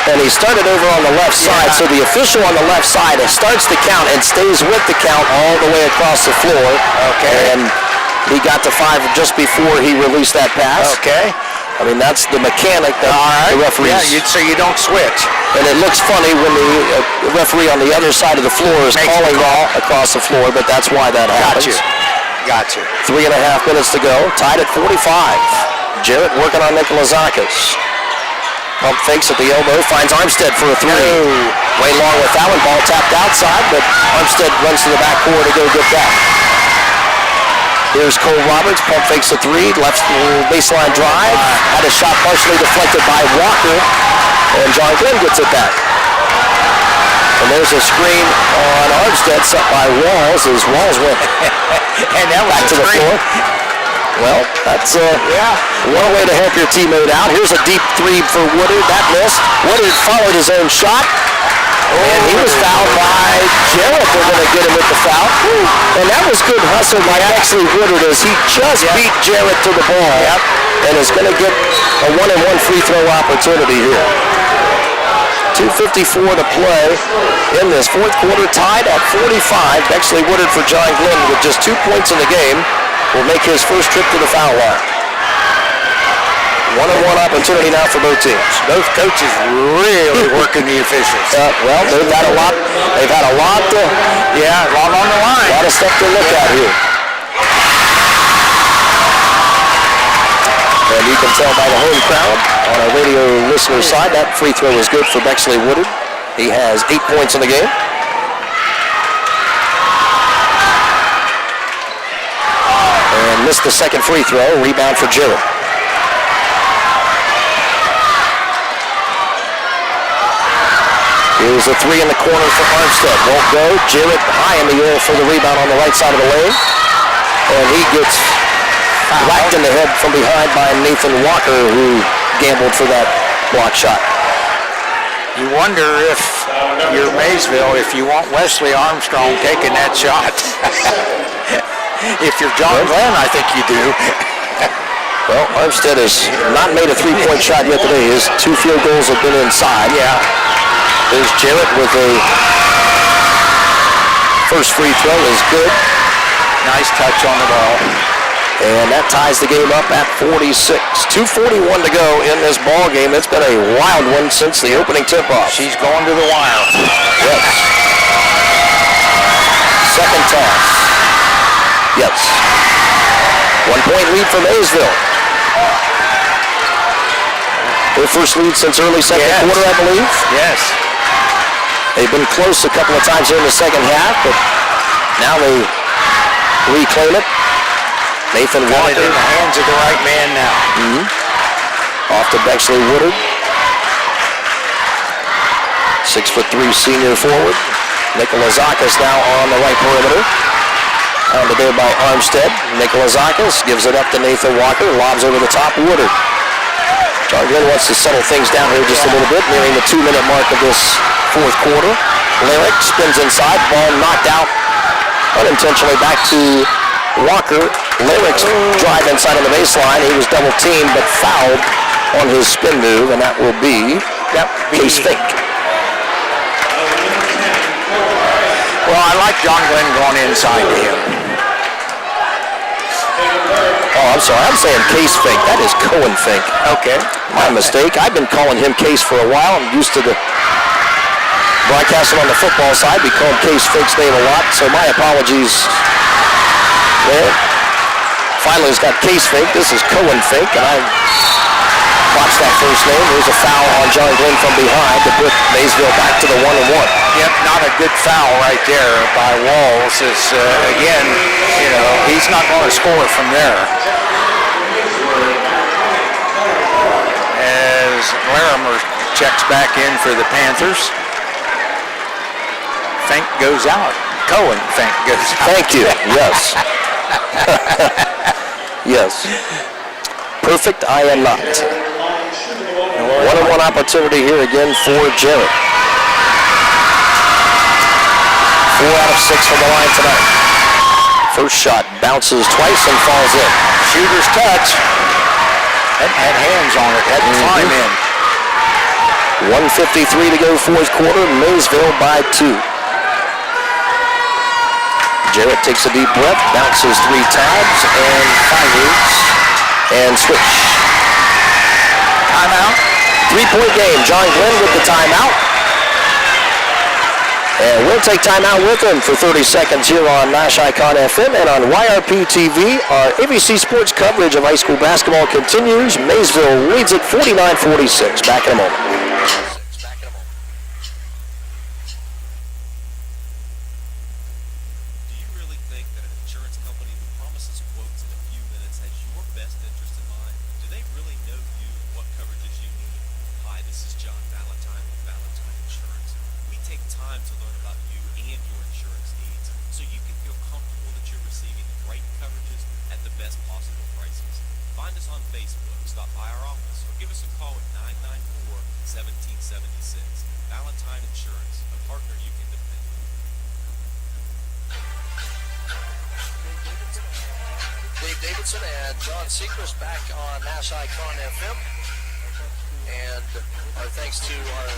And he started over on the left side, so the official on the left side starts the count and stays with the count all the way across the floor. Okay. And he got to 5 just before he released that pass. Okay. I mean, that's the mechanic that the referees... Yeah, so you don't switch. And it looks funny when the referee on the other side of the floor is calling ball across the floor, but that's why that happens. Got you. 3.5 minutes to go. Tied at 45. Jarrett working on Nikolazakis. Pump fakes at the elbow, finds Armstead for a 3. Way long with that one, ball tapped outside, but Armstead runs to the back court to go get that. Here's Cole Roberts, pump fakes a 3, left baseline drive, had a shot partially deflected by Walker, and John Glenn gets it back. And there's a screen on Armstead set by Walls as Walls went and that was back to the floor. Well, that's one way to help your teammate out. Here's a deep 3 for Woodard. That missed. Woodard followed his own shot. And he was fouled by Jarrett. They're going to get him with the foul. And that was good hustle by Bexley Woodard as he just beat Jarrett to the ball. And is going to get a 1-and-1 free throw opportunity here. 2:54 to play in this fourth quarter, tied at 45. Bexley Woodard for John Glenn with just 2 points in the game will make his first trip to the foul line. 1-on-1 opportunity now for both teams. Both coaches really working the officials. Well, they've had a lot. They've had a lot to, a lot on the line. A lot of stuff to look at here. And you can tell by the home crowd on our radio listener side that free throw is good for Bexley Woodard. He has 8 points in the game. And missed the second free throw. Rebound for Jarrett. Here's a 3 in the corner for Armstead. Won't go. Jarrett high in the air for the rebound on the right side of the lane. And he gets whacked in the head from behind by Nathan Walker, who gambled for that block shot. You wonder if you're Maysville, if you want Wesley Armstrong taking that shot. If you're John Glenn, I think you do. Well, Armstead has not made a 3-point shot yet today. His 2 field goals have been inside. There's Jarrett with a first free throw is good. Nice touch on the ball. And that ties the game up at 46. 2:41 to go in this ball game. It's been a wild one since the opening tip-off. She's going to the wild. Yes. Second toss. Yes. 1-point lead for Maysville. Their first lead since early second quarter, I believe. Yes. They've been close a couple of times here in the second half, but now they reclaim it. Nathan Walker. In the hands of the right man now. Off to Bexley Woodard. 6'3" senior forward. Nikolazakis now on the right perimeter. Pounded there by Armstead. Nikolazakis gives it up to Nathan Walker. Lobs over the top. Woodard. John Glenn wants to settle things down here just a little bit, nearing the 2-minute mark of this fourth quarter. Lyric spins inside. Ball knocked out unintentionally back to Walker. Larrick's drive inside on the baseline. He was double teamed but fouled on his spin move, and that will be Case Fink. Well, I like John Glenn going inside to him. Oh, I'm sorry. I'm saying Case Fink. That is Cohen Fink. Okay. My mistake. I've been calling him Case for a while. I'm used to the broadcasting on the football side. We call him Case Fink's name a lot, so my apologies there. Finally, it's got Case Fink. This is Cohen Fink, and I watched that first name. There's a foul on John Glenn from behind to put Maysville back to the 1-1. Yep, not a good foul right there by Walls. It's, again, you know, he's not going to score from there. As Larimer checks back in for the Panthers. Fink goes out. Cohen Fink goes out. Thank you. Yes. Yes. Perfect, I am not. 1-on-1 opportunity here again for Jarrett. 4 out of 6 from the line tonight. First shot bounces twice and falls in. Shooter's touch. Had hands on it. Had to climb in. 1:53 to go, fourth quarter. Maysville by 2. Jarrett takes a deep breath, bounces 3 times, and fires and switch. Timeout. 3-point game. John Glenn with the timeout. And we'll take timeout with him for 30 seconds here on NASH Icon FM and on YRPtv. Our ABC Sports coverage of high school basketball continues. Maysville leads it 49-46. Back in a moment. Valentine Insurance, a partner you can depend on. Dave Davidson and John Secrest back on NASH Icon FM. And our thanks to our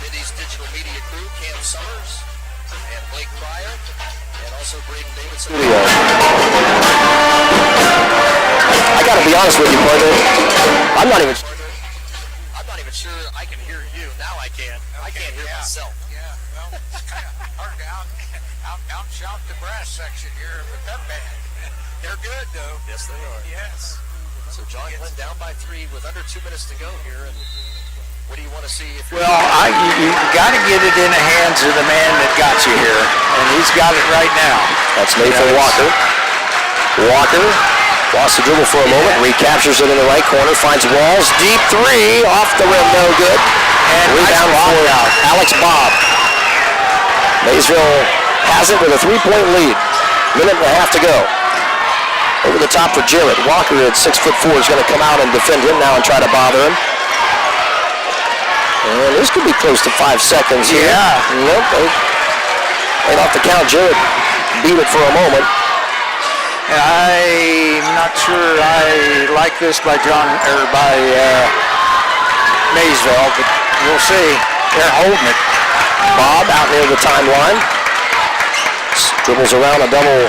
Mindy's digital media crew, Cam Summers and Blake Pryor, and also Braden Davidson. I gotta be honest with you, partner. I'm not even sure I can hear you. Now I can. I can't hear myself. Yeah, well, it's kind of hard to out-shout the brass section here of the pep band. They're good, though. Yes, they are. Yes. So John Glenn down by 3 with under 2 minutes to go here. And what do you want to see? Well, you got to get it in the hands of the man that got you here, and he's got it right now. That's Nathan Walker. Walker lost the dribble for a moment, recaptures it in the right corner, finds Walls, deep 3, off the rim, no good. And rebound for Alex Bob. Maysville has it with a 3-point lead. Minute and a half to go. Over the top for Jarrett. Walker at 6'4" is going to come out and defend him now and try to bother him. And this could be close to 5 seconds here. Yeah. Nope. Right off the count, Jarrett beat it for a moment. I'm not sure I like this by Maysville, but we'll see. They're holding it. Bob out near the timeline. Dribbles around a double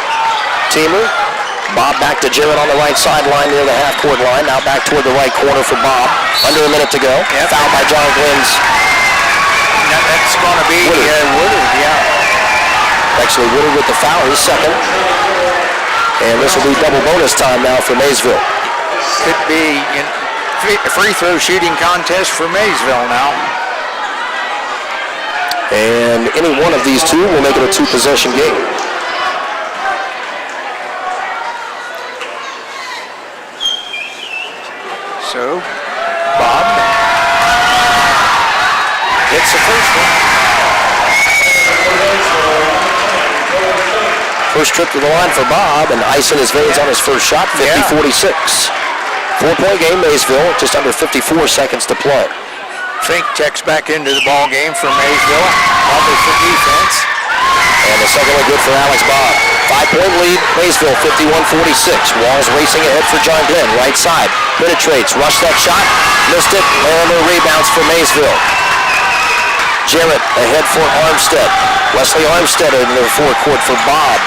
teamer. Bob back to Jarrett on the right sideline near the half-court line. Now back toward the right corner for Bob. Under a minute to go. Yep. Foul by John Glenn's. That's going to be Woodard, yeah. Actually, Woodard with the foul, his second. And this will be double bonus time now for Maysville. Could be a free throw shooting contest for Maysville now. And any one of these two will make it a 2-possession game. So, Bob gets the first one. First trip to the line for Bob, and ice in his veins on his first shot, 50-46. 4-point game, Maysville, just under 54 seconds to play. Fink checks back into the ball game for Maysville, probably for defense. And the second one good for Alex Bob. 5-point lead, Maysville 51-46. Walls racing ahead for John Glenn. Right side, penetrates, rushed that shot, missed it. Larimer rebounds for Maysville. Jarrett ahead for Armstead. Wesley Armstead in the forecourt for Bob.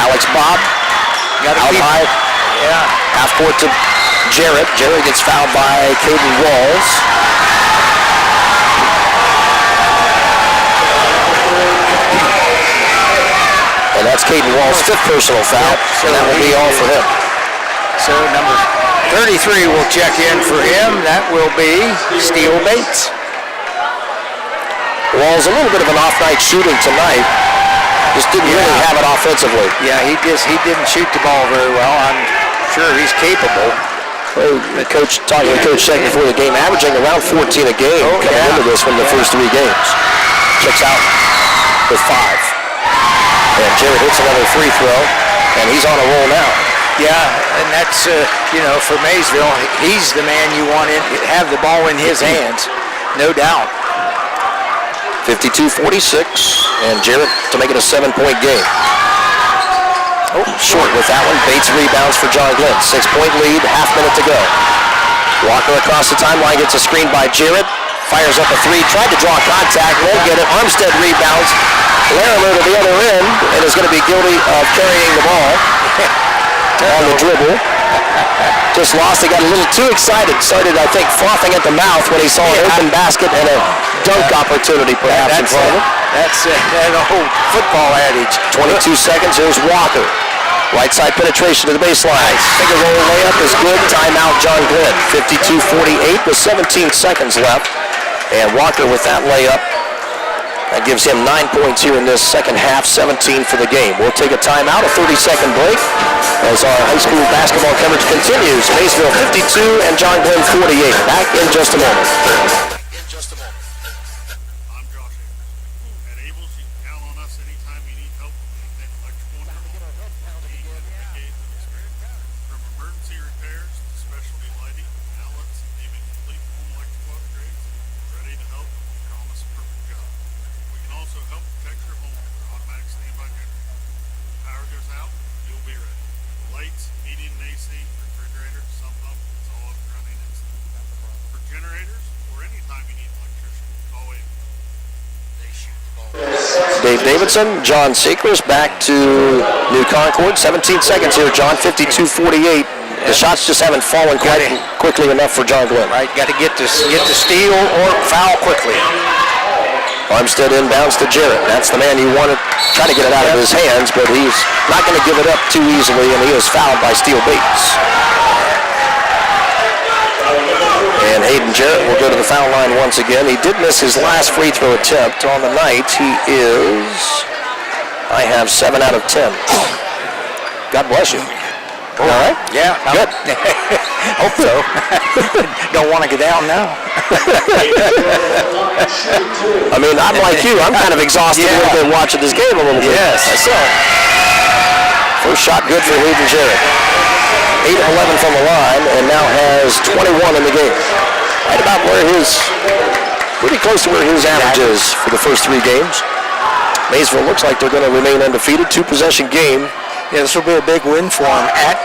Alex Bob out high. Yeah. Half court to Jarrett. Jarrett gets fouled by Caden Walls. And that's Caden Walls' 5th personal foul. So that will be all for him. So number 33 will check in for him. That will be Steele Bates. Walls a little bit of an off night shooting tonight. Just didn't really have it offensively. Yeah, he didn't shoot the ball very well. I'm sure he's capable. Well, talking to Coach Sheck before the game, averaging around 14 a game coming into this from the first 3 games. Checks out with 5. And Jarrett hits another free throw, and he's on a roll now. Yeah, and that's, for Maysville, he's the man you want to have the ball in his hands, no doubt. 52-46, and Jarrett to make it a 7-point game. Oh, short with that one. Bates rebounds for John Glenn. 6-point lead, half minute to go. Walker across the timeline, gets a screen by Jarrett. Fires up a 3, tried to draw contact, won't get it. Armstead rebounds. Larimer to the other end, and is going to be guilty of carrying the ball on the dribble. Just lost. He got a little too excited. Started, I think, frothing at the mouth when he saw an open basket and a dunk opportunity perhaps in front of him. That's that old football adage. 22 seconds. Here's Walker. Right side penetration to the baseline. Finger roll layup is good. Timeout, John Glenn. 52-48 with 17 seconds left. And Walker with that layup. That gives him 9 points here in this second half, 17 for the game. We'll take a timeout, a 30-second break, as our high school basketball coverage continues. Maysville 52 and John Glenn 48. Back in just a moment. I'm Josh Ayers. At Abel's, you can count on us anytime you need help with anything electrical in your home. We have decades of experience. From emergency repairs to specialty lighting, outlets, and even complete home electrical upgrades, we're ready to help and we promise a perfect job. We can also help protect your home with our automatic standby generator. When the power goes out, you'll be ready. Lights, heating, and AC, refrigerator, sump pump, it's all up and running instantly. For generators or anytime you need an electrician, call Abel. They shoot the ball. Dave Davidson, John Secrest back to New Concord. 17 seconds here, John. 52-48. The shots just haven't fallen quite quickly enough for John Glenn. Right, got to get to steal or foul quickly. Armstead inbounds to Jarrett. That's the man you want to try to get it out of his hands, but he's not going to give it up too easily, and he is fouled by Steele Bates. And Hayden Jarrett will go to the foul line once again. He did miss his last free throw attempt on the night. I have 7 out of 10. God bless you. All right? Yeah. Good. Hope so. Don't want to get down now. I mean, I'm like you. I'm kind of exhausted a little bit watching this game a little bit. Yes. Myself. First shot good for Hayden Jarrett. 8 of 11 from the line, and now has 21 in the game. Right about pretty close to where his average is for the first 3 games. Maysville looks like they're going to remain undefeated. 2-possession game. Yeah, this will be a big win for him at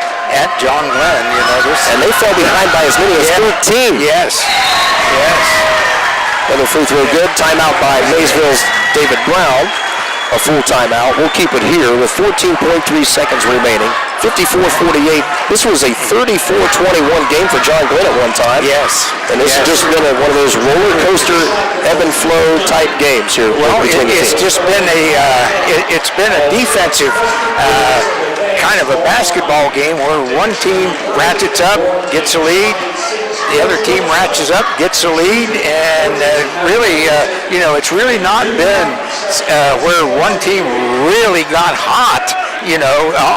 John Glenn. And they fell behind by as many as 13. Yes. Another free throw good. Timeout by Maysville's David Brown. A full timeout. We'll keep it here with 14.3 seconds remaining. 54-48. This was a 34-21 game for John Glenn at one time. Yes. And this has just been one of those roller coaster ebb and flow type games here. Well, it's just been it's been a defensive kind of a basketball game where one team ratchets up, gets a lead. The other team ratchets up, gets a lead, and really, it's really not been where one team really got hot,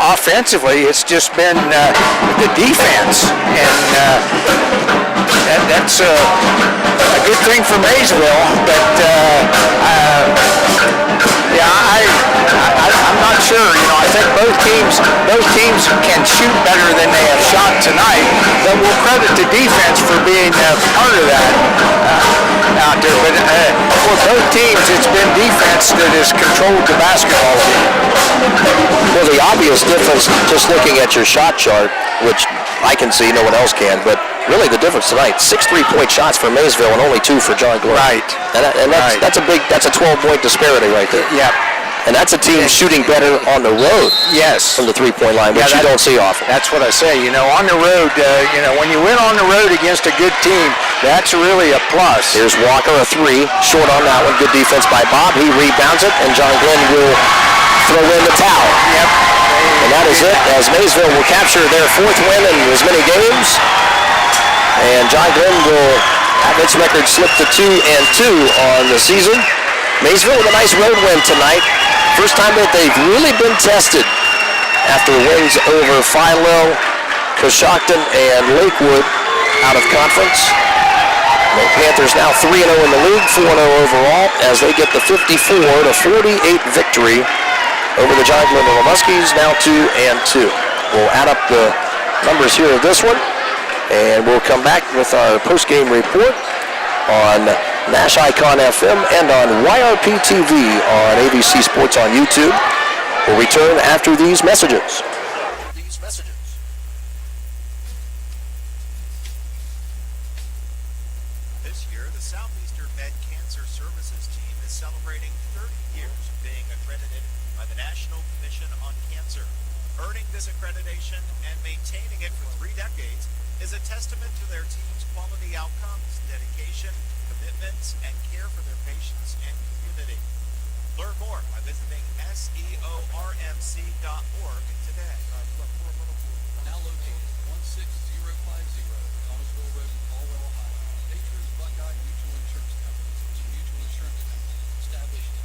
offensively. It's just been the defense, and that's a good thing for Maysville, but I'm not sure. I think both teams can shoot better than they have shot tonight, but we'll credit the defense for being part of that out there. But for both teams, it's been defense that has controlled the basketball game. Well, the obvious difference, just looking at your shot chart, which I can see, no one else can, but really the difference tonight, 6 3-point shots for Maysville and only 2 for John Glenn. Right. And that's a 12-point disparity right there. Yeah. And that's a team shooting better on the road. Yes. From the 3-point line, which you don't see often. That's what I say. On the road, when you win on the road against a good team, that's really a plus. Here's Walker, a 3, short on that one. Good defense by Bob. He rebounds it, and John Glenn will throw in the towel. Yep. And that is it, as Maysville will capture their 4th win in as many games. And John Glenn will have its record slip to 2-2 on the season. Maysville with a nice road win tonight. First time that they've really been tested after wins over Philo, Coshocton, and Lakewood out of conference. The Panthers now 3-0 in the league, 4-0 overall, as they get the 54-48 victory over the John Glenn Muskies, now 2-2. We'll add up the numbers here of this one, and we'll come back with our post-game report on NASH Icon FM and on YRPtv on ABC Sports on YouTube. We'll return after these messages. This year, the Southeastern Med Cancer Services team is celebrating 30 years of being accredited by the National Commission on Cancer. Earning this accreditation and maintaining it for 3 decades is a testament to their team's quality outcomes, dedication, commitments, and care for their patients and community. Learn more by visiting seormc.org today. Now located 16050 Thomasville Road in Caldwell, Ohio. Patrons Buckeye Mutual Insurance Company is a mutual insurance company established in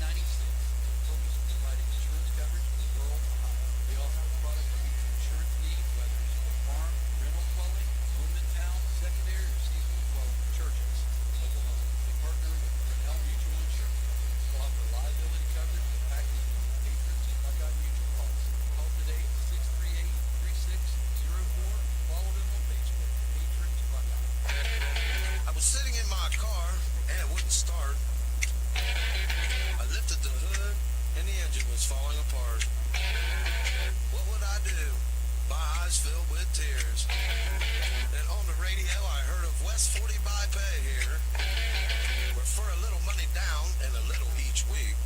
1896 with the purpose of providing insurance coverage for rural Ohio. They offer a product to meet your insurance needs, whether it's for farm, rental dwelling, home in town, secondary, or seasonal dwelling, churches, mobile homes. They partner with Grinnell Mutual Insurance Company to offer liability coverage that packages with patrons and Buckeye Mutual policy. Call today at 638-3604 and follow them on Facebook, Patrons Buckeye. I was sitting in my car and it wouldn't start. I lifted the hood and the engine was falling apart. What would I do? My eyes filled with tears. And on the radio I heard of West 40 by Pay here, where for a little money down and a little each week,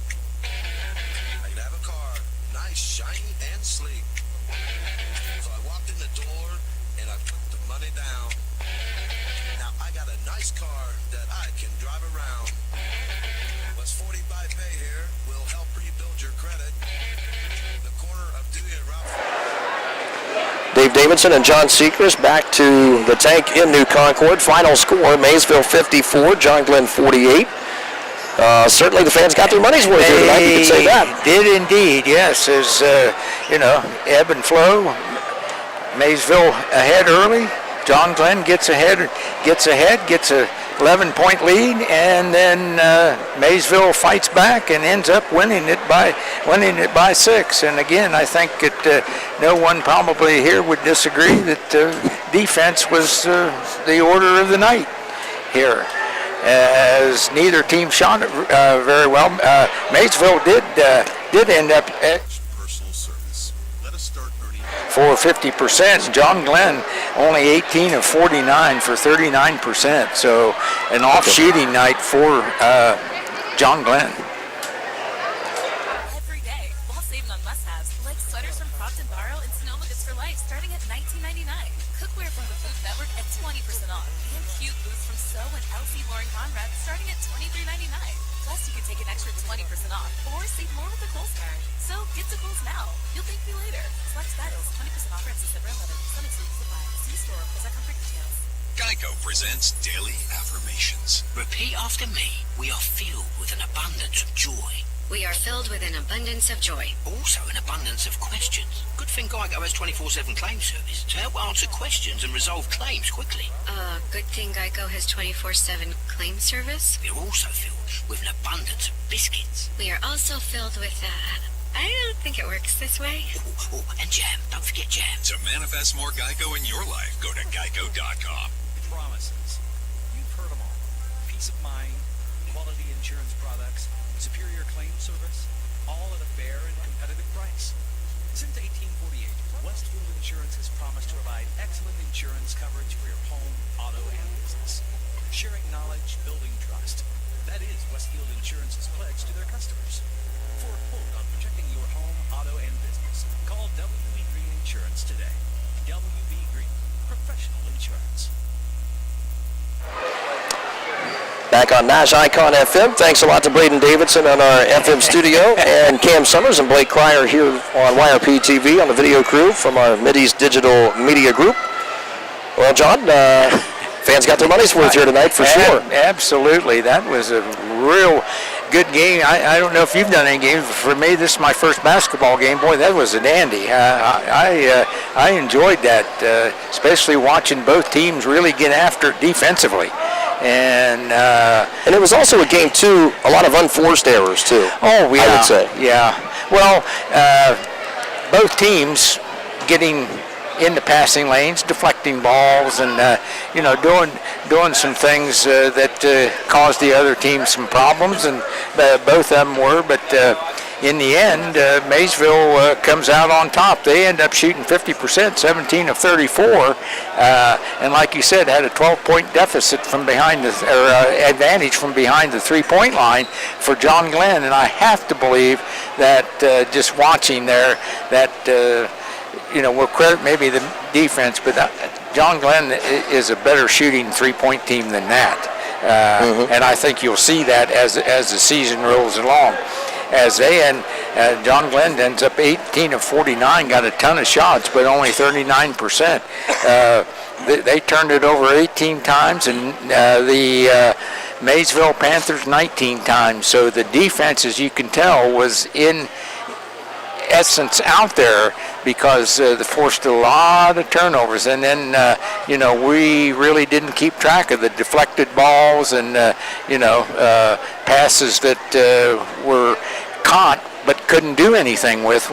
I could have a car, nice, shiny, and sleek. So I walked in the door and I put the money down. Now I got a nice car that I can drive around. West 40 by Pay here will help rebuild your credit. The corner of Dewey and Ralph. Dave Davidson and John Secrest back to the tank in New Concord. Final score, Maysville 54, John Glenn 48. Certainly the fans got their money's worth here tonight, you can say that. Did indeed, yes. As, ebb and flow. Maysville ahead early. John Glenn gets ahead, gets a 11-point lead, and then Maysville fights back and ends up winning it by 6. And again, I think that no one probably here would disagree that defense was the order of the night here, as neither team shot very well. Maysville did end up Personal service. Let us start earning. for 50%. John Glenn only 18 of 49 for 39%. So an off-shooting night for John Glenn. Every day, while saving on must-haves like sweaters from Croft & Barrow and Sonoma Goods for Life starting at $19.99. Cookware from the Food Network at 20% off. And cute boots from So and LC Lauren Conrad starting at $23.99. Plus, you can take an extra 20% off or save more with the Kohl's card. So get to Kohl's now. You'll thank me later. Select styles, 20% off ends December 11th. Some exclusions apply. See store.com for details. Geico presents Daily Affirmations. Repeat after me. We are filled with an abundance of joy. We are filled with an abundance of joy. Also an abundance of questions. Good thing Geico has 24/7 claim service to help answer questions and resolve claims quickly. Good thing Geico has 24/7 claim service. We are also filled with an abundance of biscuits. We are also filled with, I don't think it works this way. Oh, and jam. Don't forget jam. To manifest more Geico in your life, go to geico.com. Promises. You've heard them all. Peace of mind, quality insurance products, superior claim service, all at a fair and competitive price. Since 1848, Woodsfield Insurance has promised to provide excellent insurance coverage for your home, auto, and business. Sharing knowledge, building trust. That is Woodsfield Insurance's pledge to their customers. For a quote on protecting your home, auto, and business, call W.B. Green Insurance today. W.B. Green, professional insurance. Back on NASH Icon FM. Thanks a lot to Braden Davidson on our FM studio and Cam Summers and Blake Cryer here on YRPtv on the video crew from our Mideast Digital Media Group. Well, John, fans got their money's worth here tonight for sure. Absolutely. That was a real good game. I don't know if you've done any games, but for me, this is my first basketball game. Boy, that was a dandy. I enjoyed that, especially watching both teams really get after it defensively. And it was also a game, too, a lot of unforced errors, too. Oh, yeah. I would say. Yeah. Well, both teams getting in the passing lanes, deflecting balls, and doing some things that caused the other team some problems, and both of them were. But in the end, Maysville comes out on top. They end up shooting 50%, 17 of 34, and like you said, had a 12-point deficit from behind advantage from behind the three-point line for John Glenn. And I have to believe that just watching there, that we'll credit maybe the defense, but John Glenn is a better shooting three-point team than that. And I think you'll see that as the season rolls along. As John Glenn ends up 18 of 49, got a ton of shots, but only 39%. They turned it over 18 times, and the Maysville Panthers 19 times. So the defense, as you can tell, was in essence out there because they forced a lot of turnovers, and then we really didn't keep track of the deflected balls and passes that were caught but couldn't do anything with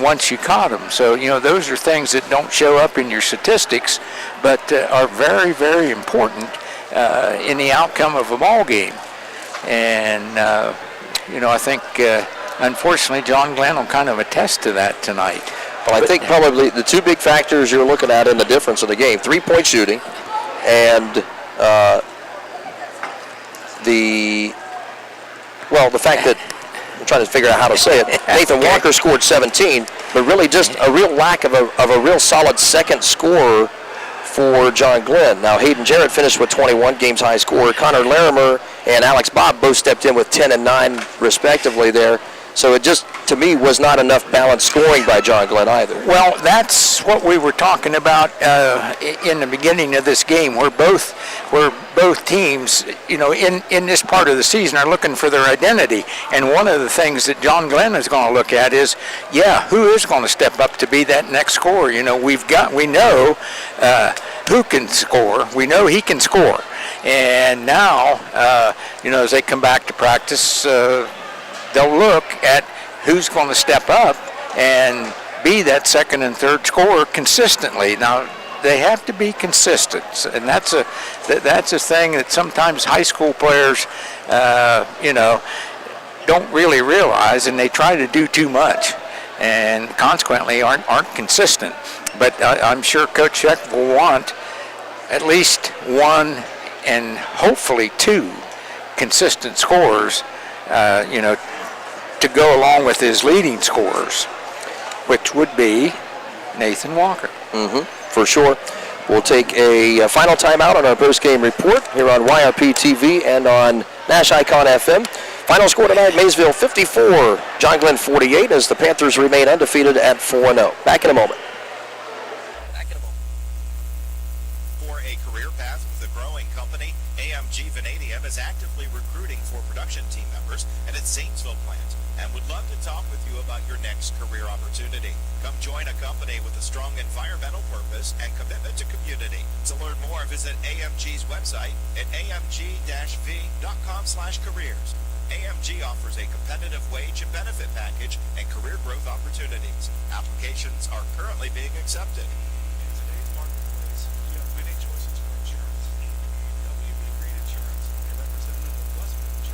once you caught them. So those are things that don't show up in your statistics, but are very, very important in the outcome of a ball game. And I think unfortunately, John Glenn will kind of attest to that tonight. Well, I think probably the two big factors you're looking at in the difference of the game, three-point shooting and the fact that, I'm trying to figure out how to say it, Nathan Walker scored 17, but really just a real lack of a real solid second scorer for John Glenn. Now, Hayden Jarrett finished with 21, game's high scorer. Connor Larimer and Alex Bob both stepped in with 10 and 9 respectively there. So it just, to me, was not enough balanced scoring by John Glenn either. Well, that's what we were talking about in the beginning of this game, where both teams, in this part of the season are looking for their identity. And one of the things that John Glenn is going to look at is, who is going to step up to be that next scorer? We know who can score. We know he can score. And now, as they come back to practice, they'll look at who's going to step up and be that second and third scorer consistently. Now, they have to be consistent, and that's a thing that sometimes high school players, don't really realize, and they try to do too much, and consequently aren't consistent. But I'm sure Coach Sheck will want at least one and hopefully two consistent scorers, to go along with his leading scorers, which would be Nathan Walker. For sure. We'll take a final timeout on our post-game report here on YRPtv and on NASH Icon FM. Final score tonight, Maysville 54, John Glenn 48, as the Panthers remain undefeated at 4-0. Back in a moment. For a career path with a growing company, AMG Vanadium is actively recruiting for production team members at its Zanesville plant and would love to talk with you about your next career opportunity. Come join a company with a strong environmental purpose and commitment to community. To learn more, visit AMG's website at amg-v.com/careers. AMG offers a competitive wage and benefit package and career growth opportunities. Applications are currently being accepted. In today's marketplace, you have many choices for insurance. WB Green Insurance, a representative of Woodsfield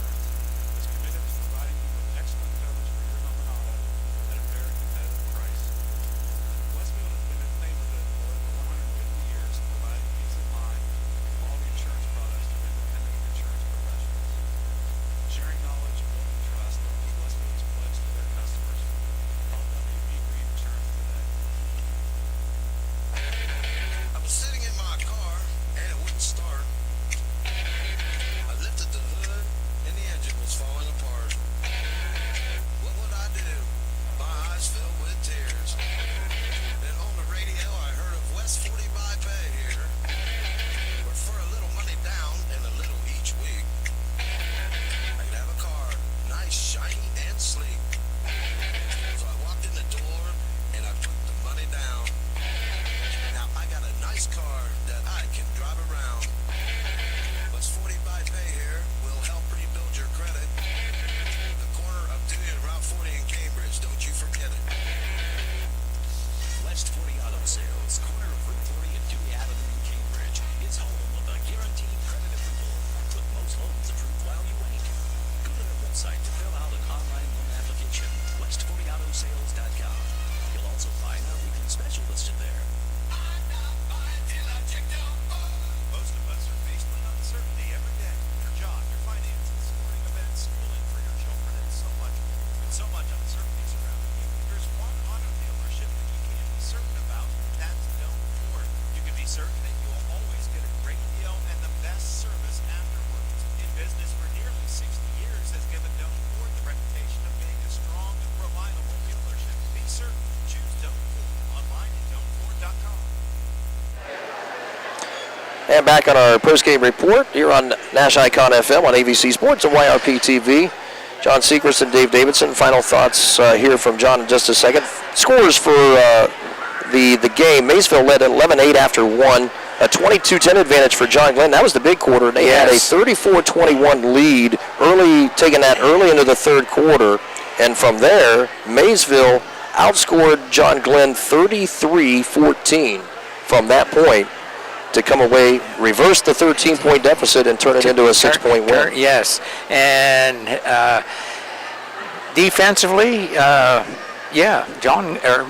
And back on our postgame report here on NASH Icon FM on AVC Sports and YRPtv. John Secrest and Dave Davidson. Final thoughts here from John in just a second. Scores for the game. Maysville led at 11-8 after 1. A 22-10 advantage for John Glenn. That was the big quarter. They had a 34-21 lead, taking that early into the third quarter. And from there, Maysville outscored John Glenn 33-14 from that point to come away, reverse the 13-point deficit, and turn it into a 6-point win. Yes, and defensively,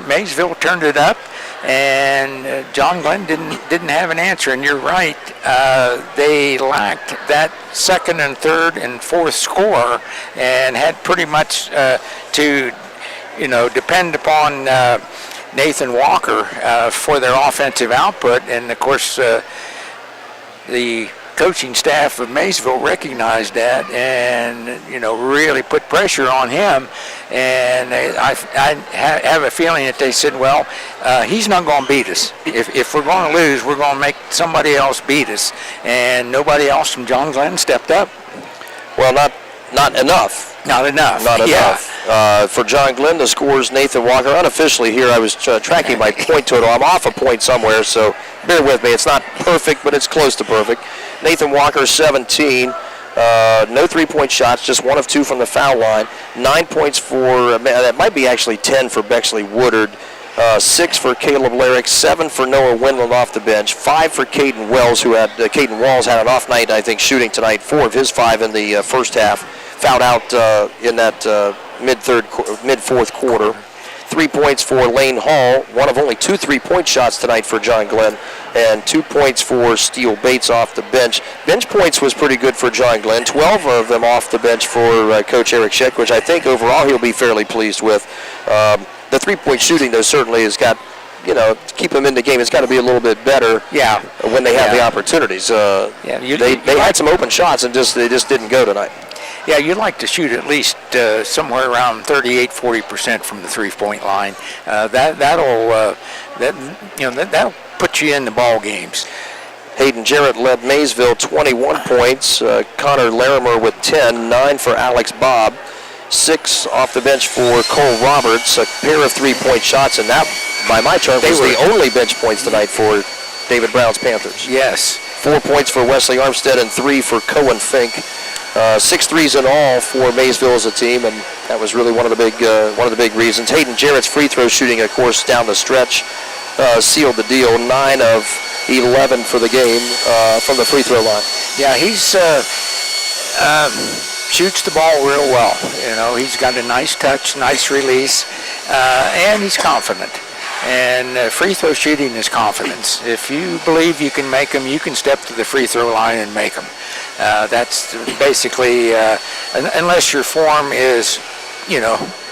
Maysville turned it up, and John Glenn didn't have an answer. And you're right, they lacked that second and third and fourth score, and had pretty much to depend upon Nathan Walker for their offensive output. And of course the coaching staff of Maysville recognized that and really put pressure on him. And I have a feeling that they said, well, he's not going to beat us. If we're going to lose, we're going to make somebody else beat us. And nobody else from John Glenn stepped up. Well, not enough. Not enough. Not enough. For John Glenn, the scores Nathan Walker. Unofficially here, I was tracking my point total. I'm off a point somewhere, so bear with me. It's not perfect, but it's close to perfect. Nathan Walker, 17. No three-point shots, just 1 of 2 from the foul line. 9 points for, that might be actually 10 for Bexley Woodard. 6 for Caleb Larrick, 7 for Noah Wendland off the bench, 5 for Caden Wells, Caden Walls had an off night, I think, shooting tonight. 4 of his 5 in the first half. Fouled out in that mid-fourth quarter. 3 points for Lane Hall, 1 of only 2 3-point shots tonight for John Glenn, and 2 points for Steele Bates off the bench. Bench points was pretty good for John Glenn, 12 of them off the bench for Coach Eric Scheck, which I think overall he'll be fairly pleased with. The 3-point shooting, though, certainly has got, to keep them in the game, it's got to be a little bit better when they have the opportunities. They had some open shots and they just didn't go tonight. Yeah, you'd like to shoot at least somewhere around 38-40% from the 3-point line. That'll put you in the ball games. Hayden Jarrett led Maysville 21 points. Connor Larimer with 10, 9 for Alex Bobb, 6 off the bench for Cole Roberts, a pair of 3-point shots, and that, by my chart, was the only bench points tonight for David Brown's Panthers. Yes. 4 points for Wesley Armstead and 3 for Cohen Fink. 6 threes in all for Maysville as a team, and that was really one of the big reasons. Hayden Jarrett's free throw shooting, of course, down the stretch sealed the deal. 9 of 11 for the game from the free throw line. Yeah, he's shoots the ball real well. He's got a nice touch, nice release, and he's confident. And free throw shooting is confidence. If you believe you can make them, you can step to the free throw line and make them. That's basically, unless your form is,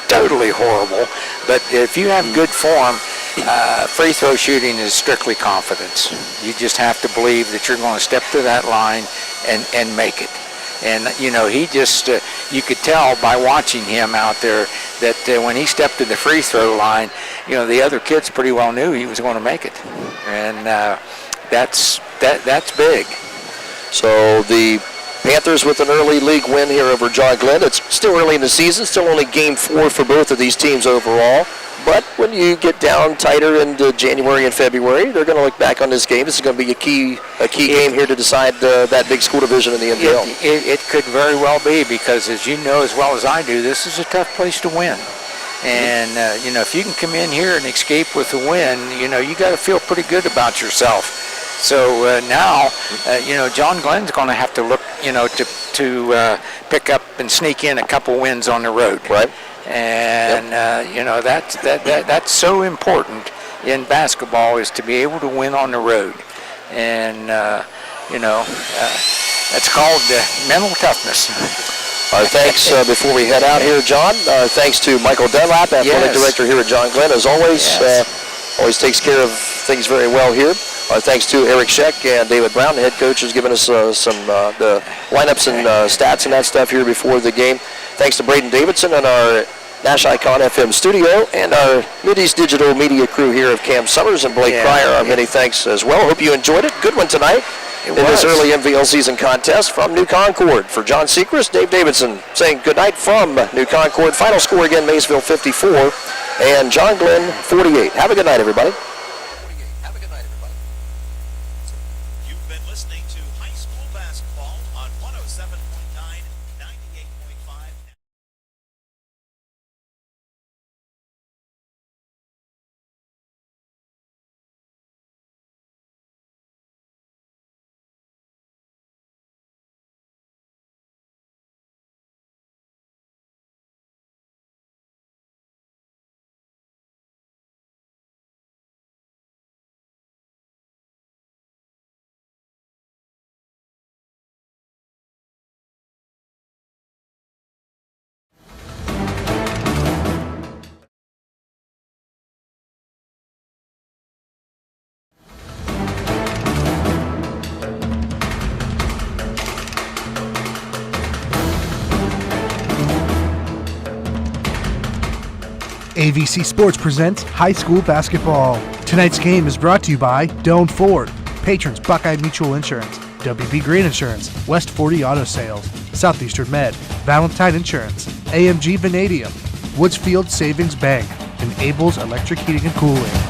totally horrible. But if you have good form, free throw shooting is strictly confidence. You just have to believe that you're going to step to that line and make it. And, he just, you could tell by watching him out there that when he stepped to the free throw line, the other kids pretty well knew he was going to make it. And that's big. So the Panthers with an early league win here over John Glenn. It's still early in the season, still only game 4 for both of these teams overall. But when you get down tighter into January and February, they're going to look back on this game. This is going to be a key game here to decide that big school division in the NBL. It could very well be, because as you know as well as I do, this is a tough place to win. And, if you can come in here and escape with a win, you got to feel pretty good about yourself. So now, John Glenn's going to have to look, to pick up and sneak in a couple wins on the road. Right. And, that's so important in basketball, is to be able to win on the road. And, that's called mental toughness. Our thanks before we head out here, John. Thanks to Michael Dunlap, athletic director here at John Glenn. As always, always takes care of things very well here. Our thanks to Eric Scheck and David Brown, the head coach, has given us some the lineups and stats and that stuff here before the game. Thanks to Braden Davidson and our NASH Icon FM studio, and our Mideast Digital Media crew here of Cam Summers and Blake Pryor. Our many thanks as well. Hope you enjoyed it. Good one tonight. in this early MVL season contest from New Concord. For John Secrest, Dave Davidson saying goodnight from New Concord. Final score again, Maysville 54 and John Glenn 48. Have a good night, everybody. You've been listening to high school basketball on 107.9, 98.5. AVC Sports presents high school basketball. Tonight's game is brought to you by Doan Ford, patrons Buckeye Mutual Insurance, WB Green Insurance, West 40 Auto Sales, Southeastern Med, Valentine Insurance, AMG Vanadium, Woodsfield Savings Bank, and Abel's Electric Heating and Cooling.